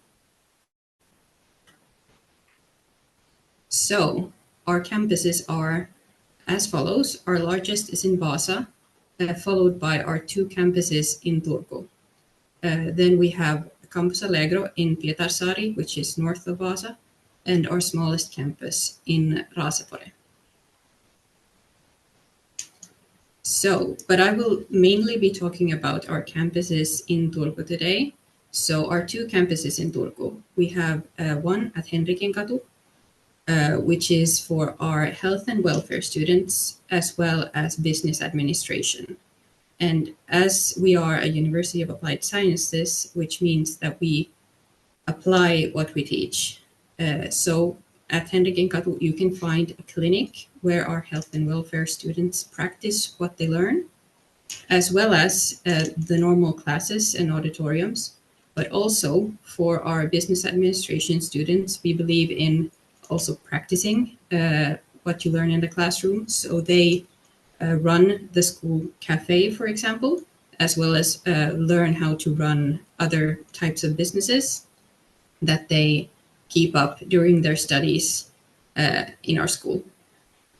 So our campuses are as follows. Our largest is in Vaasa, followed by our 2 campuses in Turku. Then we have Campus Allegro in Pietarsaari, which is north of Vaasa, and our smallest campus in Raasepori. So, but I will mainly be talking about our campuses in Turku today. So our 2 campuses in Turku, we have one at Henrikenkatu, which is for our health and welfare students, as well as business administration. And as we are a University of Applied Sciences, which means that we apply what we teach. So at Henrikenkatu, you can find a clinic where our health and welfare students practice what they learn, as well as the normal classes and auditoriums. But also for our business administration students, we believe in also practicing what you learn in the classroom. So they run the school cafe, for example, as well as learn how to run other types of businesses that they keep up during their studies in our school.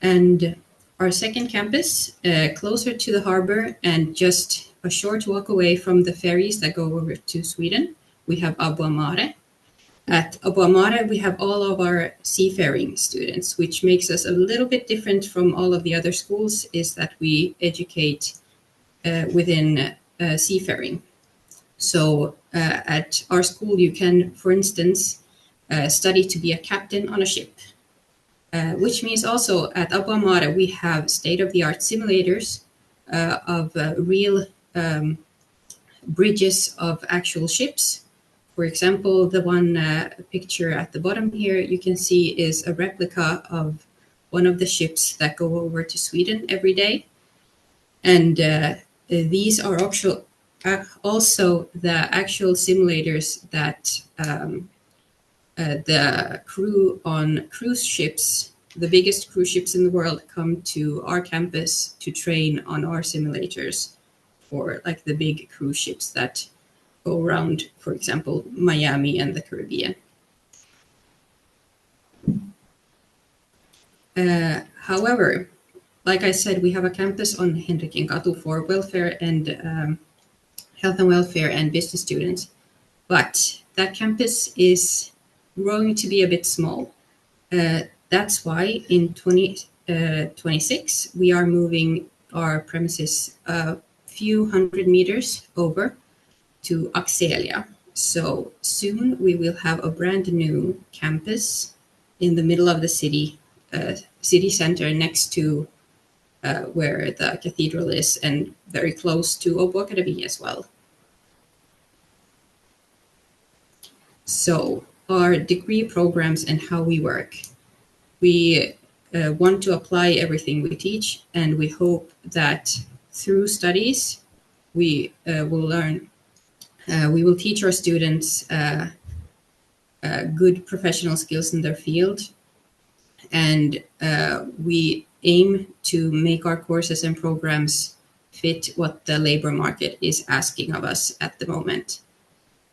And Our second campus, closer to the harbor and just a short walk away from the ferries that go over to Sweden, we have Abua Mare. At Abua Mare, we have all of our seafaring students, which makes us a little bit different from all of the other schools, is that we educate within seafaring. So at our school, you can, for instance, study to be a captain on a ship, which means also at Abua Mare, we have state-of-the-art simulators of real bridges of actual ships. For example, the one picture at the bottom here you can see is a replica of one of the ships that go over to Sweden every day. And these are also the actual simulators that the crew on cruise ships, the biggest cruise ships in the world, come to our campus to train on our simulators for like the big cruise ships that go around, for example, Miami and the Caribbean. However, like I said, we have a campus on Henrikinkatu for welfare and health and welfare and business students, but that campus is growing to be a bit small. That's why in 2026 we are moving our premises a few hundred meters over to Akselia. So soon we will have a brand new campus in the middle of the city center, next to where the cathedral is, and very close to Åbo Academy as well. So our degree programs and how we work. We want to apply everything we teach, and we hope that through studies we will learn. We will teach our students good professional skills in their field, and we aim to make our courses and programs fit what the labor market is asking of us at the moment.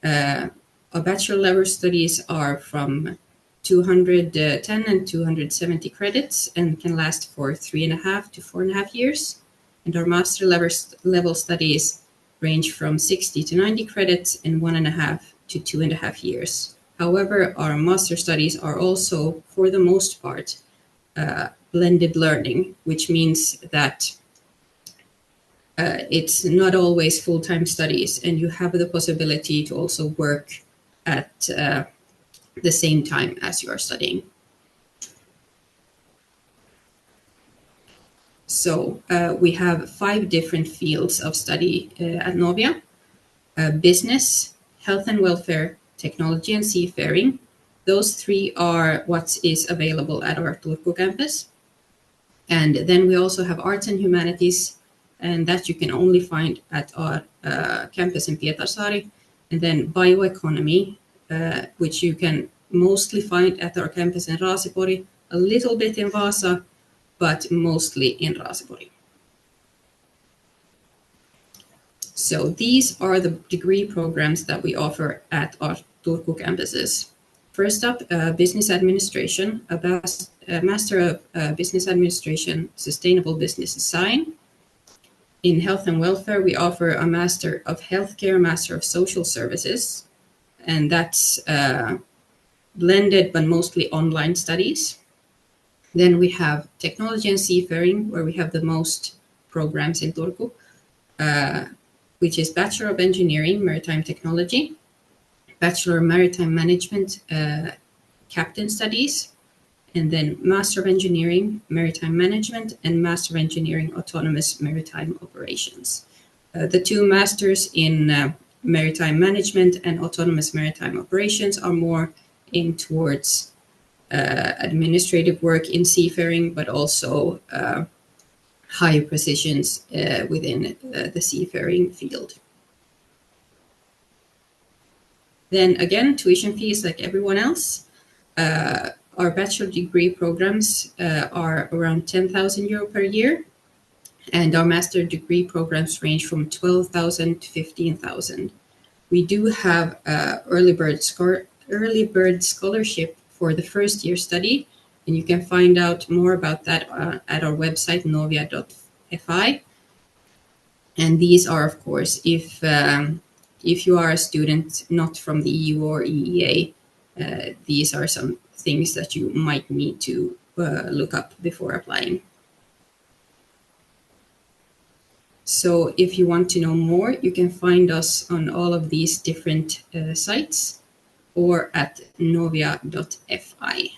Our bachelor level studies are from 210 and 270 credits and can last for 3.5 to 4.5 years. And our master level studies range from 60 to 90 credits in 1.5 to 2.5 years. However, our master studies are also, for the most part, blended learning, which means that it's not always full-time studies, and you have the possibility to also work at the same time as you are studying. So we have 5 different fields of study at Novia: business, health and welfare, technology and seafaring. Those 3 are what is available at our Turku campus. And then we also have arts and humanities, and that you can only find at our campus in Pietarsaari. And then bioeconomy, which you can mostly find at our campus in Raasipori, a little bit in Vaasa, but mostly in Raasipori. So these are the degree programs that we offer at our Turku campuses. First up, business administration, a master of business administration, sustainable business design. In health and welfare, we offer a master of healthcare, master of social services, and that's blended but mostly online studies. Then we have technology and seafaring, where we have the most programs in Turku, which is Bachelor of Engineering, Maritime Technology, Bachelor of Maritime Management, Captain Studies, and then Master of Engineering, Maritime Management, and Master of Engineering, Autonomous Maritime Operations. The 2 masters in Maritime Management and Autonomous Maritime Operations are more aimed towards administrative work in seafaring, but also high positions within the seafaring field. Then again, tuition fees like everyone else. Our bachelor degree programs are around 10,000 euro per year, and our master degree programs range from 12,000 to 15,000. We do have early bird scholarship for the first year study, And you can find out more about that at our website, novia.fi. And these are, of course, if you are a student not from the EU or EEA, these are some things that you might need to look up before applying. So if you want to know more, you can find us on all of these different sites or at novia.fi.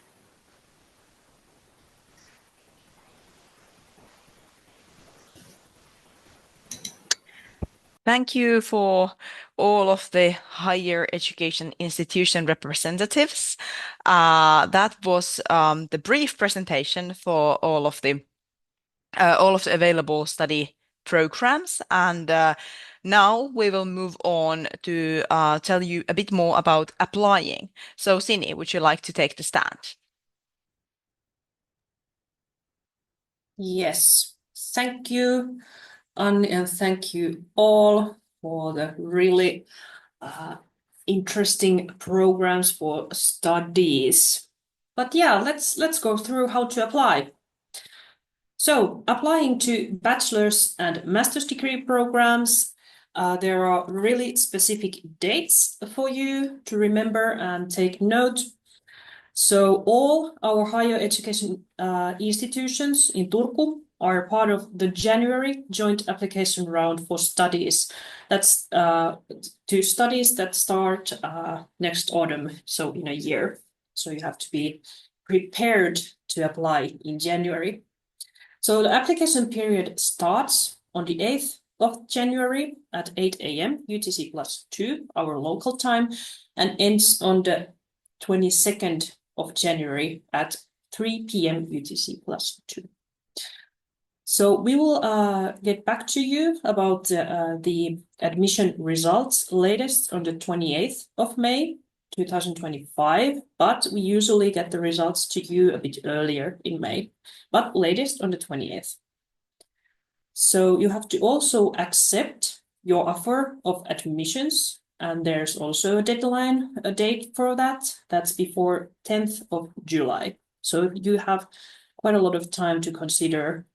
Thank you for all of the higher education institution representatives. That was the brief presentation for all of the available study programs, and now we will move on to tell you a bit more about applying. So, Sini, would you like to take the stand?
Yes, thank you, Anni, and thank you all for the really interesting programs for studies. But yeah, let's go through how to apply. So, applying to bachelor's and master's degree programs, there are really specific dates for you to remember and take note. So all our higher education institutions in Turku are part of the January joint application round for studies. That's to studies that start next autumn, so in a year. So you have to be prepared to apply in January. So the application period starts on the 8th of January at 8 a.m. UTC +2, our local time, and ends on the 22nd of January at 3 p.m. UTC +2. So we will get back to you about the admission results latest on the 28th of May 2025, but we usually get the results to you a bit earlier in May, but latest on the 28th. So you have to also accept your offer of admissions, and there's also a deadline, a date for that. That's before 10th of July. So you have quite a lot of time to consider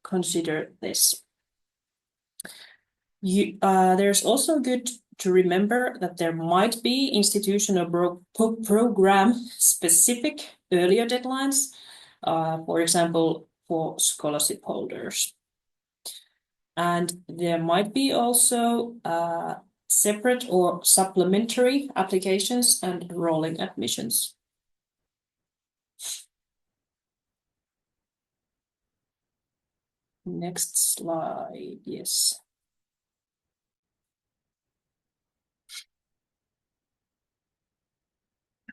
this. There's also good to remember that there might be institutional program specific earlier deadlines, for example, for scholarship holders. And there might be also separate or supplementary applications and rolling admissions. Next slide, yes.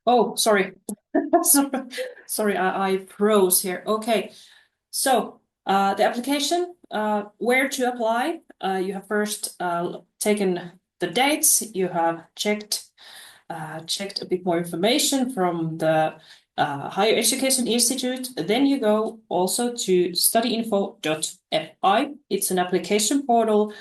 Oh, sorry. Sorry, I froze here. Okay, so the application, where to apply, you have first taken the dates, you have checked a bit more information from the Higher Education Institute. Then you go also to studyinfo.fi. It's an application portal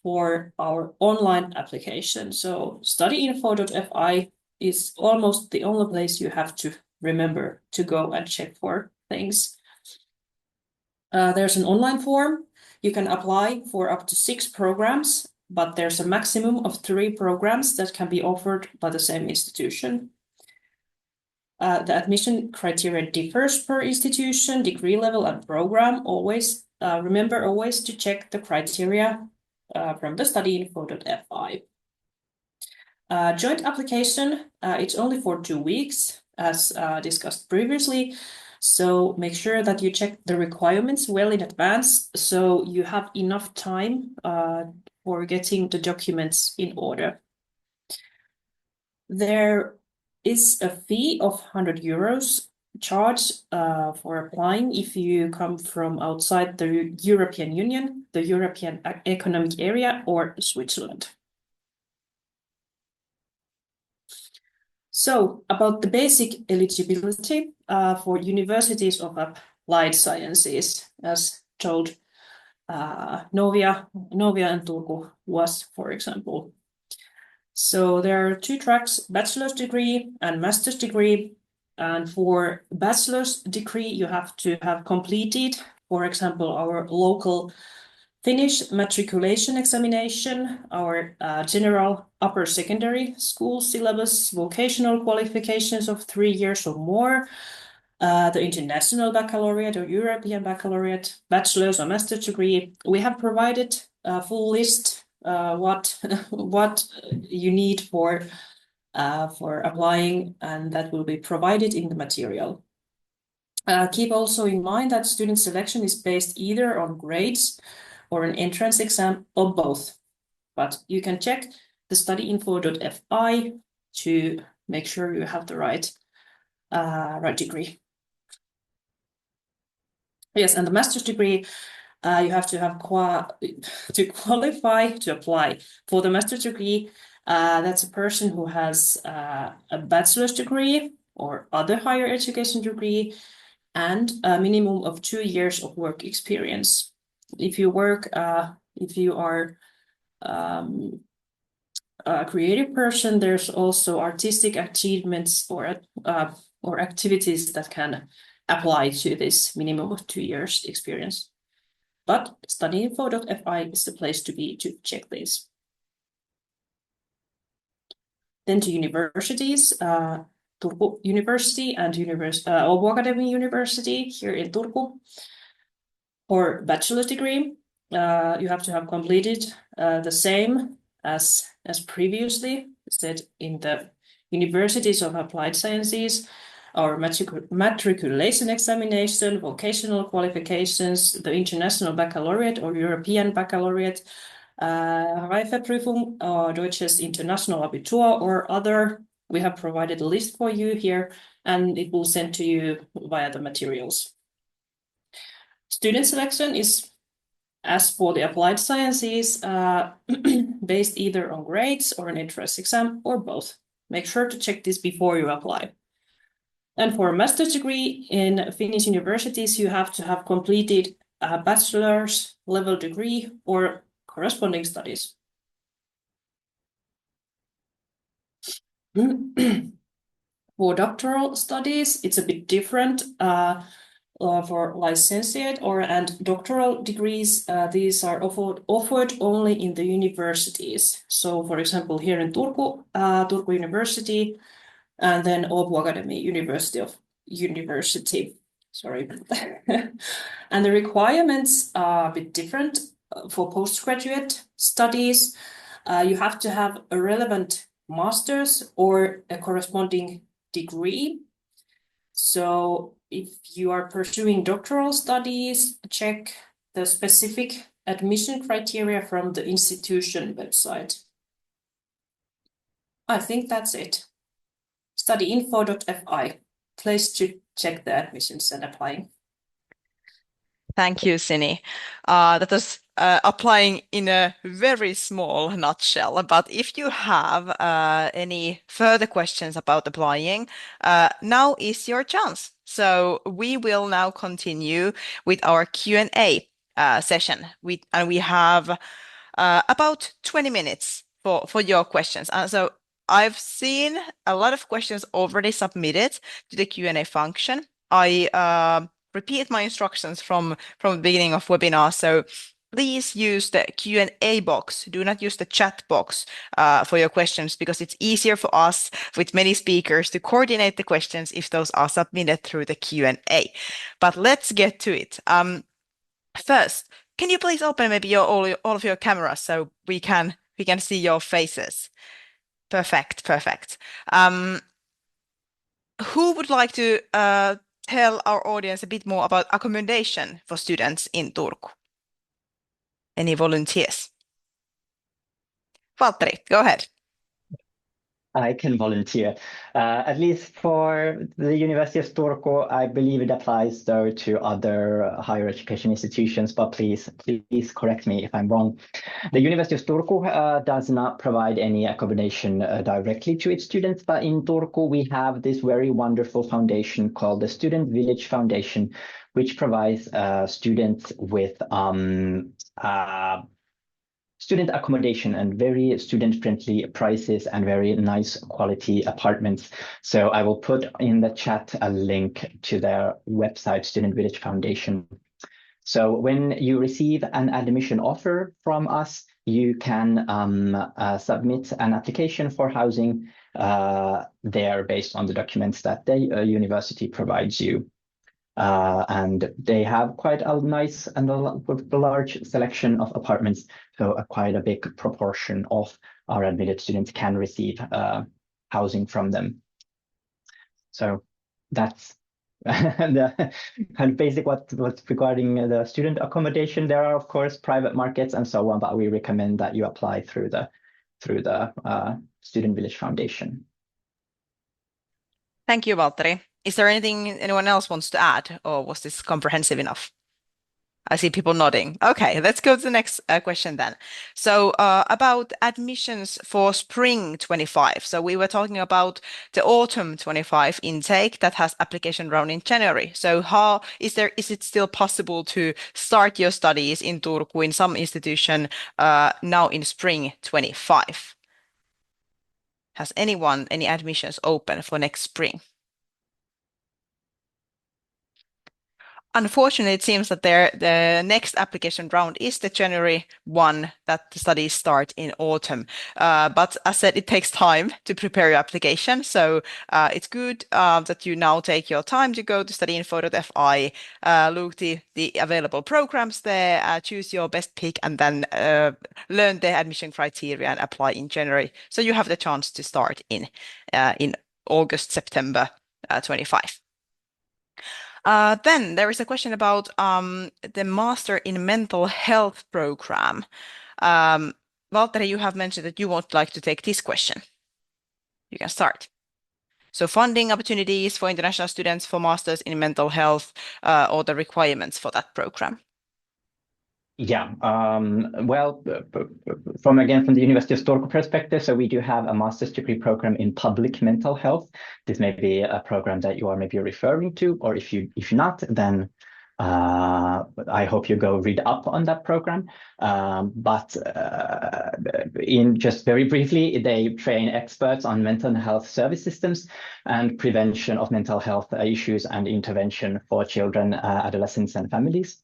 for our online application. So studyinfo.fi is almost the only place you have to remember to go and check for things. There's an online form. You can apply for up to 6 programs, but there's a maximum of 3 programs that can be offered by the same institution. The admission criteria differs per institution, degree level, and program. Always remember always to check the criteria from the studyinfo.fi. Joint application, it's only for 2 weeks, as discussed previously. So make sure that you check the requirements well in advance, so you have enough time for getting the documents in order. There is a fee of 100 euros charged for applying if you come from outside the European Union, the European Economic Area, or Switzerland. So about the basic eligibility for universities of applied sciences, as told, Novia and Turku was, for example. So there are 2 tracks, bachelor's degree and master's degree. And for bachelor's degree, you have to have completed, for example, our local Finnish matriculation examination, our general upper secondary school syllabus, vocational qualifications of 3 years or more, the international baccalaureate or European baccalaureate, bachelor's or master's degree. We have provided a full list what you need for applying, and that will be provided in the material. Keep also in mind that student selection is based either on grades or an entrance exam or both. But you can check the studyinfo.fi to make sure you have the right degree. Yes, and the master's degree, you have to have to qualify to apply. For the master's degree, that's a person who has a bachelor's degree or other higher education degree and a minimum of 2 years of work experience. If you work, if you are a creative person, there's also artistic achievements or activities that can apply to this minimum of 2 years experience. But studyinfo.fi is the place to be to check this. Then to universities, Turku University and Åbo Academy University here in Turku. For bachelor's degree, you have to have completed the same as previously said in the Universities of Applied Sciences, our matriculation examination, vocational qualifications, the International Baccalaureate or European Baccalaureate, Reifeprüfung, Deutsches International Abitur or other. We have provided a list for you here, and it will send to you via the materials. Student selection is, as for the applied sciences, based either on grades or an entrance exam or both. Make sure to check this before you apply. And for a master's degree in Finnish universities, you have to have completed a bachelor's level degree or corresponding studies. For doctoral studies, it's a bit different. For licentiate and doctoral degrees, these are offered only in the universities. So, for example, here in Turku, Turku University, and then Åbo Academy University. Sorry. And the requirements are a bit different. For postgraduate studies, you have to have a relevant master's or a corresponding degree. So if you are pursuing doctoral studies, check the specific admission criteria from the institution website. I think that's it. Studyinfo.fi, place to check the admissions and applying.
Thank you, Sini. That was applying in a very small nutshell, but if you have any further questions about applying, now is your chance. So we will now continue with our Q&A session. And we have about 20 minutes for your questions. So I've seen a lot of questions already submitted to the Q&A function. I repeat my instructions from the beginning of webinar. So please use the Q&A box. Do not use the chat box for your questions, because it's easier for us with many speakers to coordinate the questions if those are submitted through the Q&A. But let's get to it. First, can you please open maybe all of your cameras so we can see your faces? Perfect. Who would like to tell our audience a bit more about accommodation for students in Turku? Any volunteers? Valtteri, go ahead.
I can volunteer. At least for the University of Turku, I believe it applies though to other higher education institutions, but please correct me if I'm wrong. The University of Turku does not provide any accommodation directly to its students, but in Turku we have this very wonderful foundation called the Student Village Foundation, which provides students with student accommodation and very student-friendly prices and very nice quality apartments. So I will put in the chat a link to their website, Student Village Foundation. So when you receive an admission offer from us, you can submit an application for housing there based on the documents that the university provides you. And they have quite a nice and a large selection of apartments, so quite a big proportion of our admitted students can receive housing from them. So that's the kind of basic what's regarding the student accommodation. There are of course private markets and so on, but we recommend that you apply through the Student Village Foundation.
Thank you, Valtteri. Is there anything anyone else wants to add, or was this comprehensive enough? I see people nodding. Okay, let's go to the next question then. So about admissions for spring 25. So we were talking about the autumn 25 intake that has application round in January. So how is it still possible to start your studies in Turku in some institution now in spring 25? Has anyone any admissions open for next spring? Unfortunately, it seems that the next application round is the January one that the studies start in autumn. But as said, it takes time to prepare your application. So it's good that you now take your time to go to studyinfo.fi, look the available programs there, choose your best pick, and then learn the admission criteria and apply in January. So you have the chance to start in August, September 25. Then there is a question about the Master in Mental Health program. Valtteri, you have mentioned that you would like to take this question. You can start. So funding opportunities for international students for Masters in Mental Health or the requirements for that program.
Yeah, well, from the University of Turku perspective, so we do have a master's degree program in public mental health. This may be a program that you are maybe referring to, or if you're not, then I hope you go read up on that program. But in just very briefly, they train experts on mental health service systems and prevention of mental health issues and intervention for children, adolescents, and families.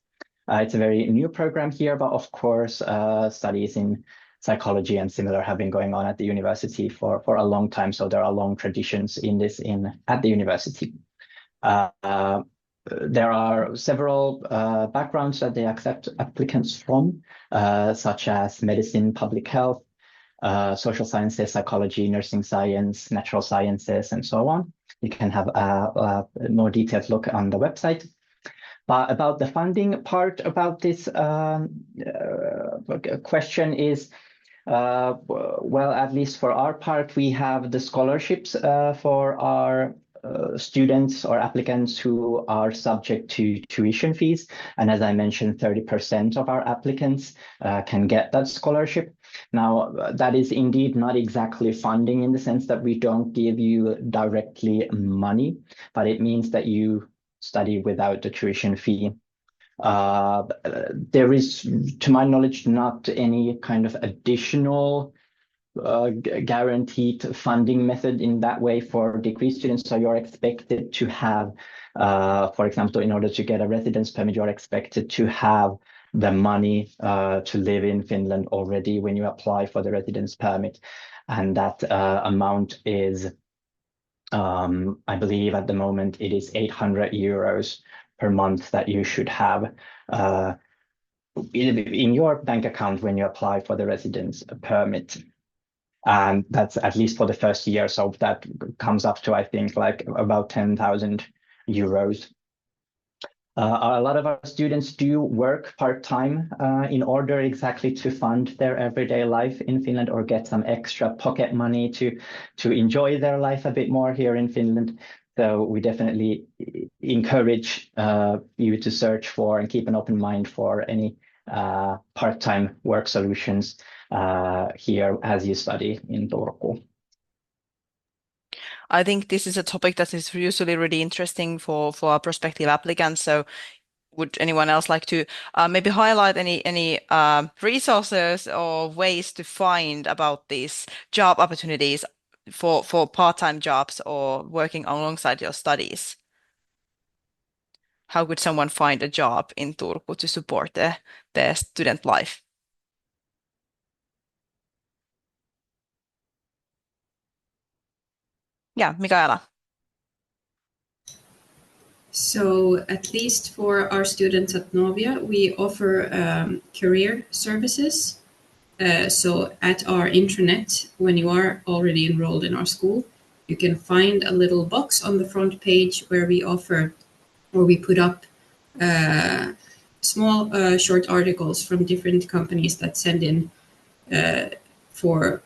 It's a very new program here, but of course, studies in psychology and similar have been going on at the university for a long time. So there are long traditions in this at the university. There are several backgrounds that they accept applicants from, such as medicine, public health, social sciences, psychology, nursing science, natural sciences, and so on. You can have a more detailed look on the website. But about the funding part about this question is, well, at least for our part, we have the scholarships for our students or applicants who are subject to tuition fees. And as I mentioned, 30% of our applicants can get that scholarship. Now, that is indeed not exactly funding in the sense that we don't give you directly money, but it means that you study without the tuition fee. There is, to my knowledge, not any kind of additional guaranteed funding method in that way for degree students. So you're expected to have, for example, in order to get a residence permit, you're expected to have the money to live in Finland already when you apply for the residence permit. And that amount is, I believe at the moment it is 800 euros per month that you should have in your bank account when you apply for the residence permit. And that's at least for the first year. So that comes up to, I think, like about 10,000 euros. A lot of our students do work part-time in order exactly to fund their everyday life in Finland or get some extra pocket money to enjoy their life a bit more here in Finland. So we definitely encourage you to search for and keep an open mind for any part-time work solutions here as you study in Turku.
I think this is a topic that is usually really interesting for our prospective applicants. So would anyone else like to maybe highlight any resources or ways to find about these job opportunities for part-time jobs or working alongside your studies? How could someone find a job in Turku to support their student life? Yeah, Mikaela.
So at least for our students at Novia, we offer career services. So at our intranet, when you are already enrolled in our school, you can find a little box on the front page where we offer, or we put up small short articles from different companies that send in for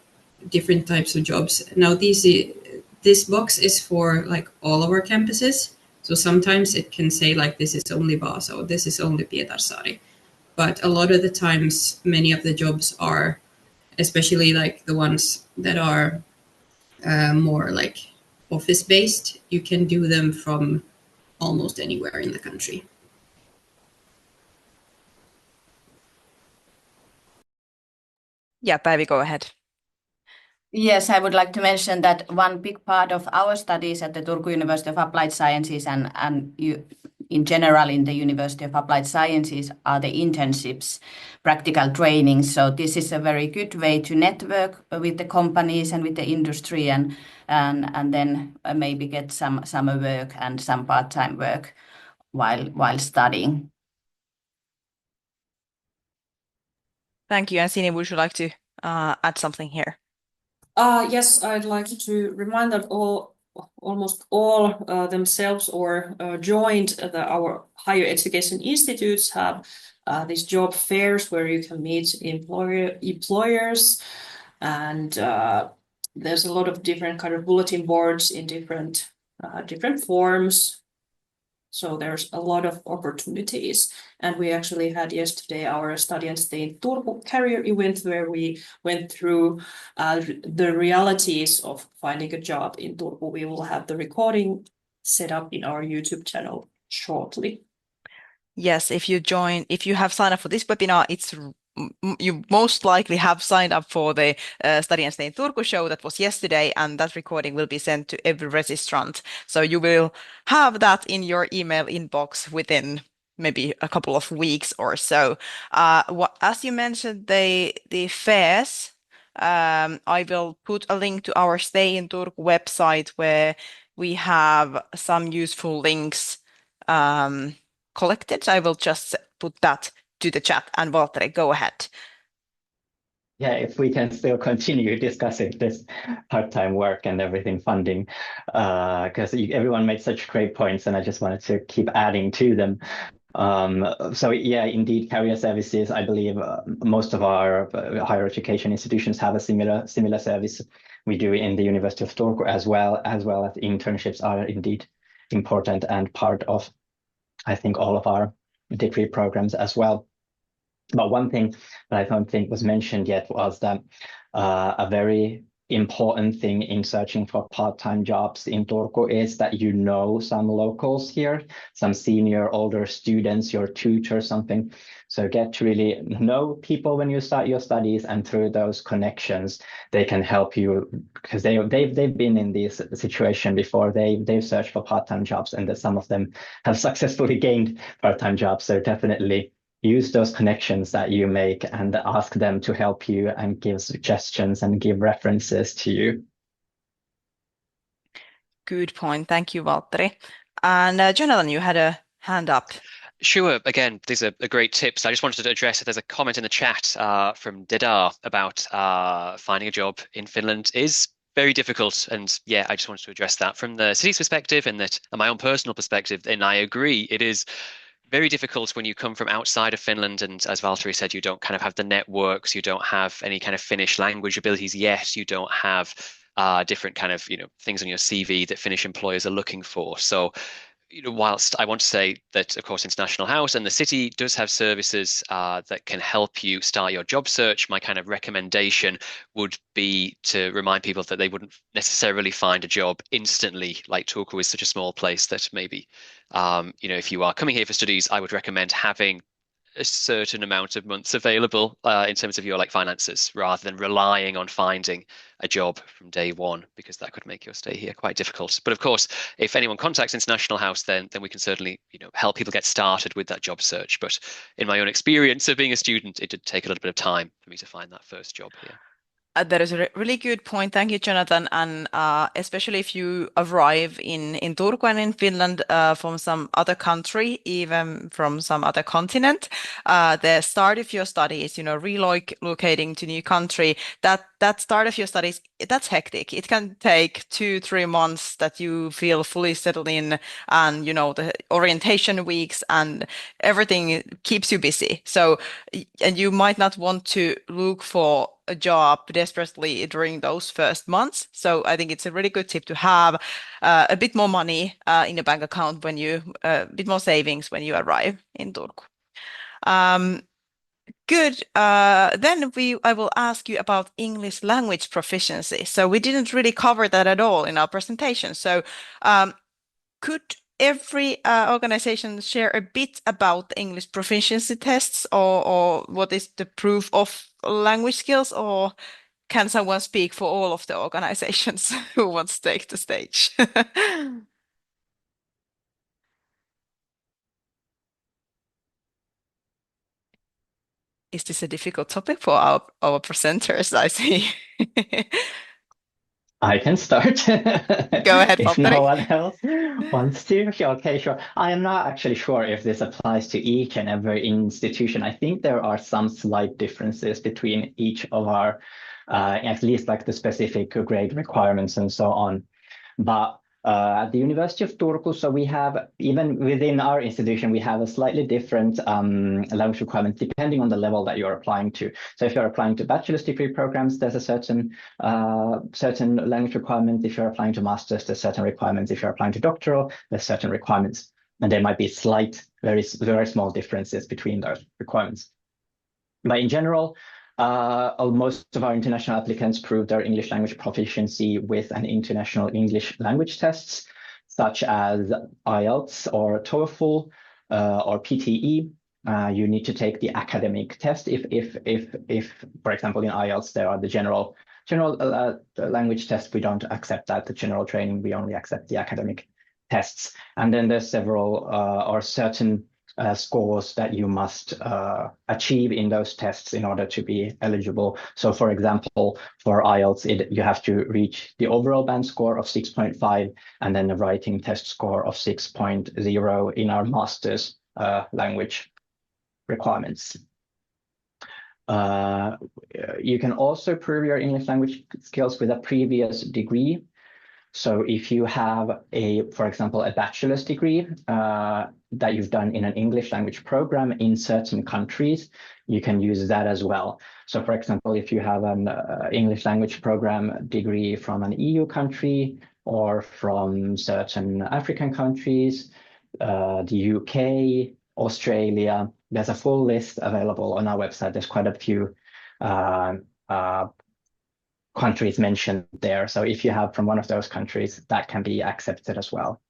different types of jobs. Now this box is for like all of our campuses. So sometimes it can say like this is only Vaasa or this is only Pietarsaari. But a lot of the times, many of the jobs are, especially like the ones that are more like office-based, you can do them from almost anywhere in the country.
Yeah, Päivi, go ahead.
Yes, I would like to mention that one big part of our studies at the Turku University of Applied Sciences and in general in the University of Applied Sciences are the internships, practical training. So this is a very good way to network with the companies and with the industry and then maybe get some summer work and some part-time work while studying.
Thank you. And Sini, would you like to add something here?
Yes, I'd like to remind that almost all themselves or joined our higher education institutes have these job fairs where you can meet employers, and there's a lot of different kind of bulletin boards in different forms. So there's a lot of opportunities. And we actually had yesterday our Study and Stay in Turku career event where we went through the realities of finding a job in Turku. We will have the recording set up in our YouTube channel shortly.
Yes, if you have signed up for this webinar, you most likely have signed up for the Study and Stay in Turku show that was yesterday, and that recording will be sent to every registrant. So you will have that in your email inbox within maybe a couple of weeks or so. As you mentioned, the fairs, I will put a link to our Stay in Turku website where we have some useful links collected. I will just put that to the chat. And Valtteri, go ahead.
Yeah, if we can still continue discussing this part-time work and everything funding, because everyone made such great points and I just wanted to keep adding to them. So yeah, indeed, career services, I believe most of our higher education institutions have a similar service. We do in the University of Turku as well as internships are indeed important and part of, I think, all of our degree programs as well. But one thing that I don't think was mentioned yet was that a very important thing in searching for part-time jobs in Turku is that you know some locals here, some senior, older students, your tutor, something. So get to really know people when you start your studies, and through those connections, they can help you because they've been in this situation before. They've searched for part-time jobs, and that some of them have successfully gained part-time jobs. So definitely use those connections that you make and ask them to help you and give suggestions and give references to you.
Good point. Thank you, Valtteri. And Jonathan, you had a hand up.
Sure. Again, these are great tips. I just wanted to address that there's a comment in the chat from Dedar about finding a job in Finland is very difficult. And yeah, I just wanted to address that from the city's perspective and my own personal perspective. And I agree, it is very difficult when you come from outside of Finland, and as Valtteri said, you don't kind of have the networks, you don't have any kind of Finnish language abilities yet, you don't have different kind of things on your CV that Finnish employers are looking for. So whilst I want to say that, of course, International House and the city does have services that can help you start your job search, my kind of recommendation would be to remind people that they wouldn't necessarily find a job instantly. Like Turku is such a small place that maybe, if you are coming here for studies, I would recommend having a certain amount of months available in terms of your finances, rather than relying on finding a job from day one, because that could make your stay here quite difficult. But of course, if anyone contacts International House, then we can certainly help people get started with that job search. But in my own experience of being a student, it did take a little bit of time for me to find that first job here.
That is a really good point. Thank you, Jonathan. And especially if you arrive in Turku and in Finland from some other country, even from some other continent, the start of your studies, relocating to new country, that start of your studies, that's hectic. It can take 2-3 months that you feel fully settled in, and the orientation weeks and everything keeps you busy. So, and you might not want to look for a job desperately during those first months. So I think it's a really good tip to have a bit more money in the bank account when a bit more savings when you arrive in Turku. Good. Then I will ask you about English language proficiency. So we didn't really cover that at all in our presentation. So could every organization share a bit about the English proficiency tests, or what is the proof of language skills, or can someone speak for all of the organizations who wants to take the stage? Is this a difficult topic for our presenters, I see?
I can start.
Go ahead,
if
Valtteri.
no one else wants to. Okay, sure. I am not actually sure if this applies to each and every institution. I think there are some slight differences between each of our, at least the specific grade requirements and so on. But at the University of Turku, so we have, even within our institution, we have a slightly different language requirement depending on the level that you're applying to. So if you're applying to bachelor's degree programs, there's a certain language requirement. If you're applying to master's, there's certain requirements. If you're applying to doctoral, there's certain requirements. And there might be slight, very, very small differences between those requirements. But in general, most of our international applicants prove their English language proficiency with an international English language tests, such as IELTS or TOEFL or PTE. You need to take the academic test. If for example, in IELTS, there are the general language test, we don't accept that. The general training, we only accept the academic tests. And then there's several or certain scores that you must achieve in those tests in order to be eligible. So for example, for IELTS, you have to reach the overall band score of 6.5 and then the writing test score of 6.0 in our master's language requirements. You can also prove your English language skills with a previous degree. So if you have for example, a bachelor's degree that you've done in an English language program in certain countries, you can use that as well. So for example, if you have an English language program degree from an EU country or from certain African countries, the UK, Australia, there's a full list available on our website. There's quite a few countries mentioned there. So if you have from one of those countries, that can be accepted as well.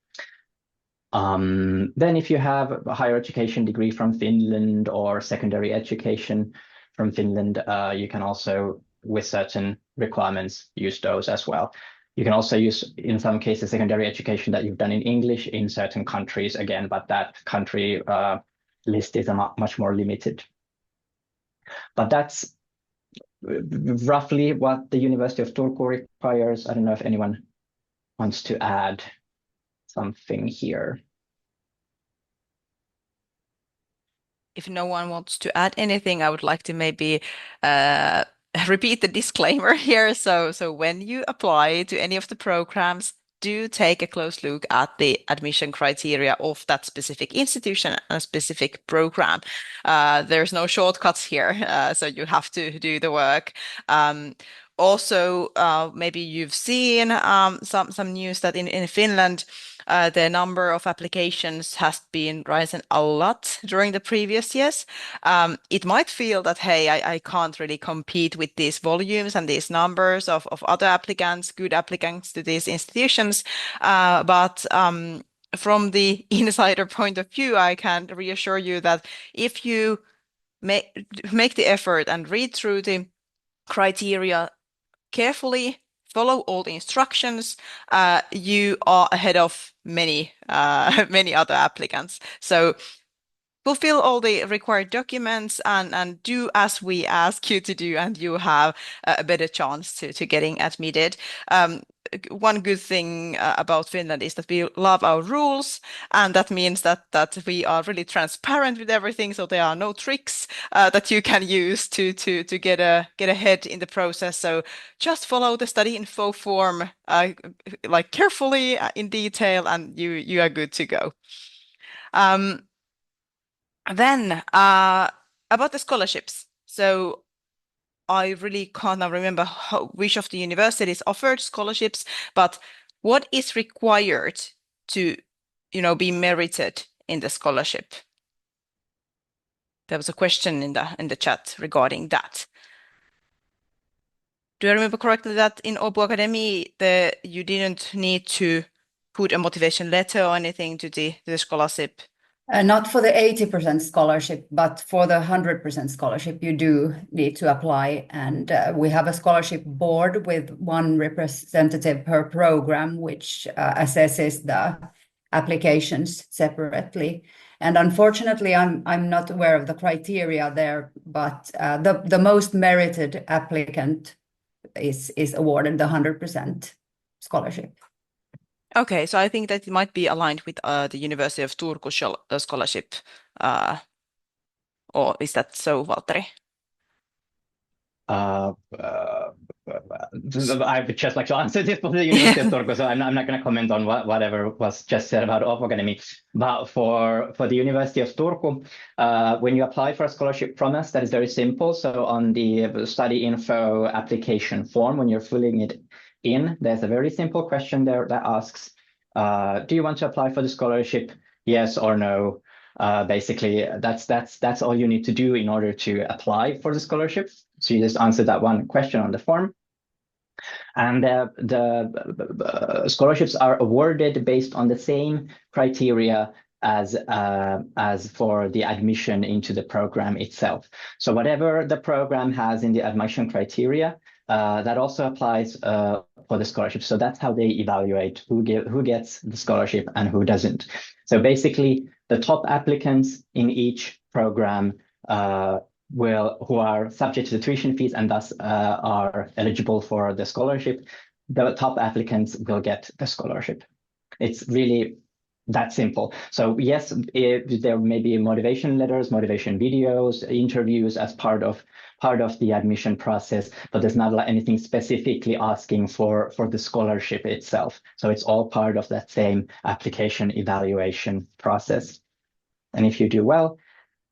Then if you have a higher education degree from Finland or secondary education from Finland, you can also, with certain requirements, use those as well. You can also use, in some cases, secondary education that you've done in English in certain countries again, but that country list is much more limited. But that's roughly what the University of Turku requires. I don't know if anyone wants to add something here.
If no one wants to add anything, I would like to maybe repeat the disclaimer here. So when you apply to any of the programs, do take a close look at the admission criteria of that specific institution and specific program. There's no shortcuts here, so you have to do the work. Also, maybe you've seen some news that in Finland, the number of applications has been rising a lot during the previous years. It might feel that, hey, I can't really compete with these volumes and these numbers of other applicants, good applicants to these institutions. But from the insider point of view, I can reassure you that if you make the effort and read through the criteria carefully, follow all the instructions, you are ahead of many other applicants. So fulfill all the required documents and do as we ask you to do, and you have a better chance to getting admitted. One good thing about Finland is that we love our rules, and that means that we are really transparent with everything. So there are no tricks that you can use to get ahead in the process. So just follow the study info form like carefully in detail, and you are good to go. Then about the scholarships. So I really can't now remember which of the universities offered scholarships, but what is required to, be merited in the scholarship? There was a question in the chat regarding that. Do I remember correctly that in Åbo Academy you didn't need to put a motivation letter or anything to the scholarship?
Not for the 80% scholarship, but for the 100% scholarship, you do need to apply. And we have a scholarship board with one representative per program, which assesses the applications separately. And unfortunately, I'm not aware of the criteria there, but the most merited applicant is awarded the 100% scholarship.
Okay, so I think that it might be aligned with the University of Turku scholarship. Or is that so, Valtteri?
I would just like to answer this for the University of Turku, so I'm not going to comment on whatever was just said about Åbo Academy. But for the University of Turku, when you apply for a scholarship from us, that is very simple. So on the study info application form, when you're filling it in, there's a very simple question there that asks, do you want to apply for the scholarship? Yes or no. Basically, that's all you need to do in order to apply for the scholarship. So you just answer that one question on the form. And the scholarships are awarded based on the same criteria as for the admission into the program itself. So whatever the program has in the admission criteria, that also applies for the scholarship. So that's how they evaluate who gets the scholarship and who doesn't. So basically, the top applicants in each program who are subject to the tuition fees and thus are eligible for the scholarship, the top applicants will get the scholarship. It's really that simple. So yes, there may be motivation letters, motivation videos, interviews as part of the admission process, but there's not anything specifically asking for the scholarship itself. So it's all part of that same application evaluation process. And if you do well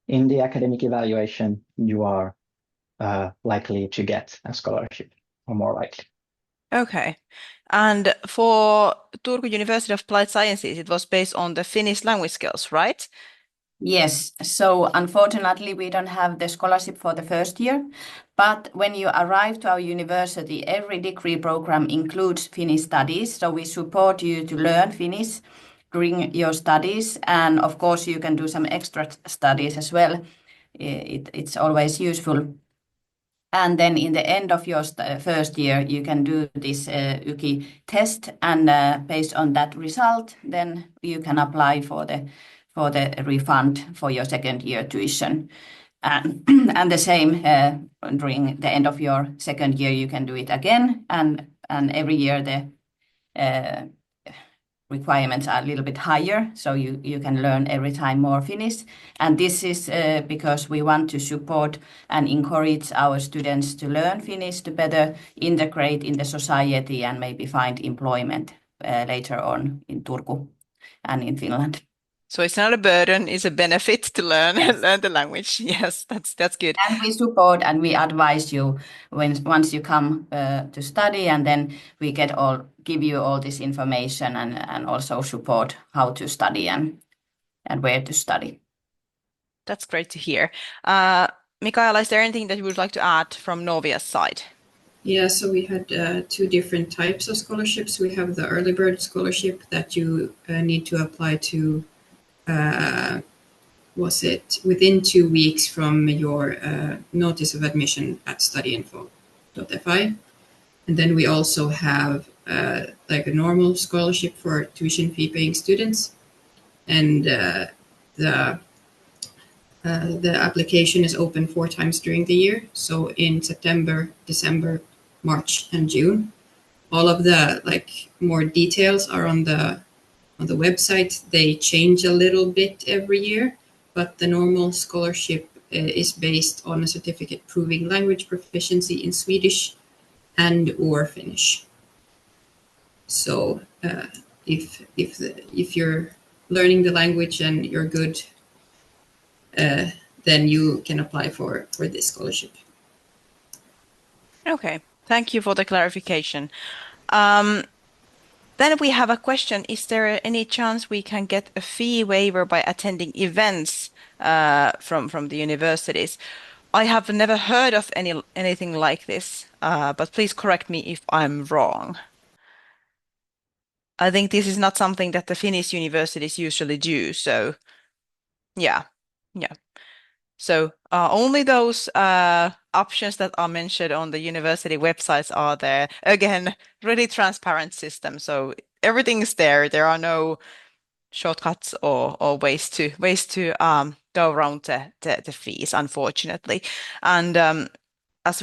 in the academic evaluation, you are likely to get a scholarship, or more likely.
Okay. And for Turku University of Applied Sciences, it was based on the Finnish language skills, right?
Yes. So unfortunately, we don't have the scholarship for the first year. But when you arrive to our university, every degree program includes Finnish studies. So we support you to learn Finnish during your studies. And of course, you can do some extra studies as well. It's always useful. And then in the end of your first year, you can do this UKI test, and based on that result, then you can apply for the refund for your second year tuition. And the same during the end of your second year, you can do it again. And every year the requirements are a little bit higher, so you can learn every time more Finnish. And this is because we want to support and encourage our students to learn Finnish to better integrate in the society and maybe find employment later on in Turku and in Finland.
So it's not a burden, it's a benefit to learn learn the language. Yes, that's good.
And we support and we advise you once you come to study, and then we give you all this information and also support how to study and where to study.
That's great to hear. Mikaela, is there anything that you would like to add from Novia's side?
Yeah, so we had two different types of scholarships. We have the early bird scholarship that you need to apply to, within 2 weeks from your notice of admission at studyinfo.fi. And then we also have like a normal scholarship for tuition fee paying students. And the application is open 4 times during the year. So in September, December, March, and June. All of the more details are on the website. They change a little bit every year, but the normal scholarship is based on a certificate proving language proficiency in Swedish and or Finnish. So if you're learning the language and you're good, then you can apply for this scholarship.
Okay, thank you for the clarification. Then we have a question. Is there any chance we can get a fee waiver by attending events from the universities? I have never heard of anything like this, but please correct me if I'm wrong. I think this is not something that the Finnish universities usually do. So yeah. So only those options that are mentioned on the university websites are there. Again, really transparent system. So everything is there. There are no shortcuts or ways to go around the fees, unfortunately. And as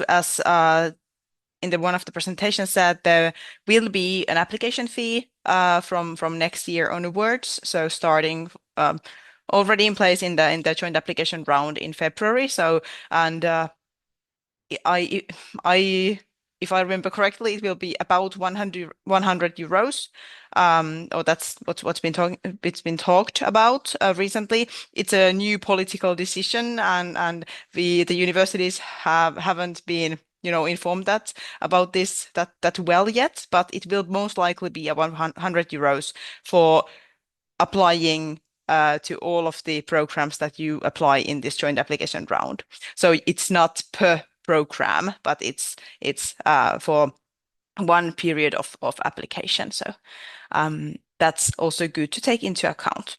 in one of the presentations said, there will be an application fee from next year onwards. So starting already in place in the joint application round in February. So and if I remember correctly, it will be about 100 euros. Or that's what's been talked about recently. It's a new political decision, and the universities haven't been informed about this that well yet. But it will most likely be a 100 euros for applying to all of the programs that you apply in this joint application round. So it's not per program, but it's for one period of application. So that's also good to take into account.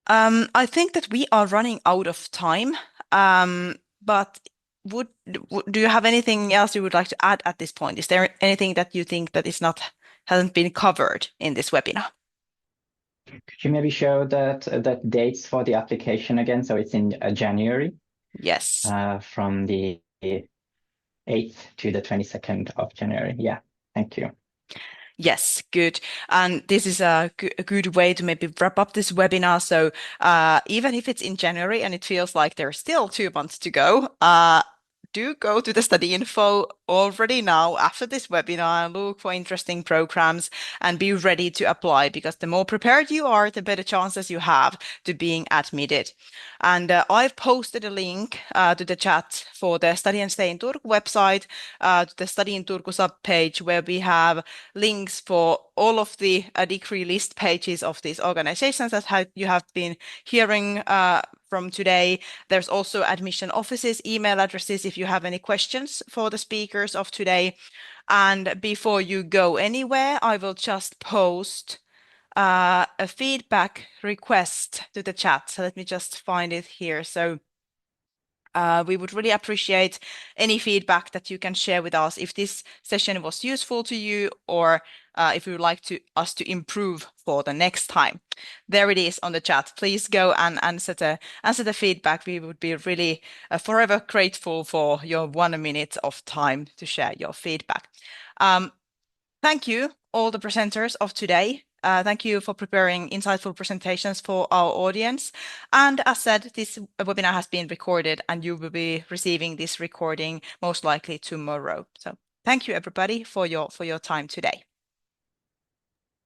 I think that we are running out of time, but do you have anything else you would like to add at this point? Is there anything that you think that hasn't been covered in this webinar?
Could you maybe show that dates for the application again? So it's in January.
Yes.
From the 8th to the 22nd of January. Yeah, thank you.
Yes, good. And this is a good way to maybe wrap up this webinar. So even if it's in January and it feels like there's still 2 months to go, do go to the study info already now after this webinar, look for interesting programs and be ready to apply, because the more prepared you are, the better chances you have to being admitted. And I've posted a link to the chat for the Study and Stay in Turku website, to the Study in Turku subpage, where we have links for all of the degree list pages of these organizations that you have been hearing from today. There's also admission offices, email addresses if you have any questions for the speakers of today. And before you go anywhere, I will just post a feedback request to the chat. So let me just find it here. So we would really appreciate any feedback that you can share with us if this session was useful to you, or if you would like us to improve for the next time. There it is on the chat. Please go and answer the feedback. We would be really forever grateful for your 1 minute of time to share your feedback. Thank you, all the presenters of today. Thank you for preparing insightful presentations for our audience. And as said, this webinar has been recorded and you will be receiving this recording most likely tomorrow. So thank you everybody for your time today.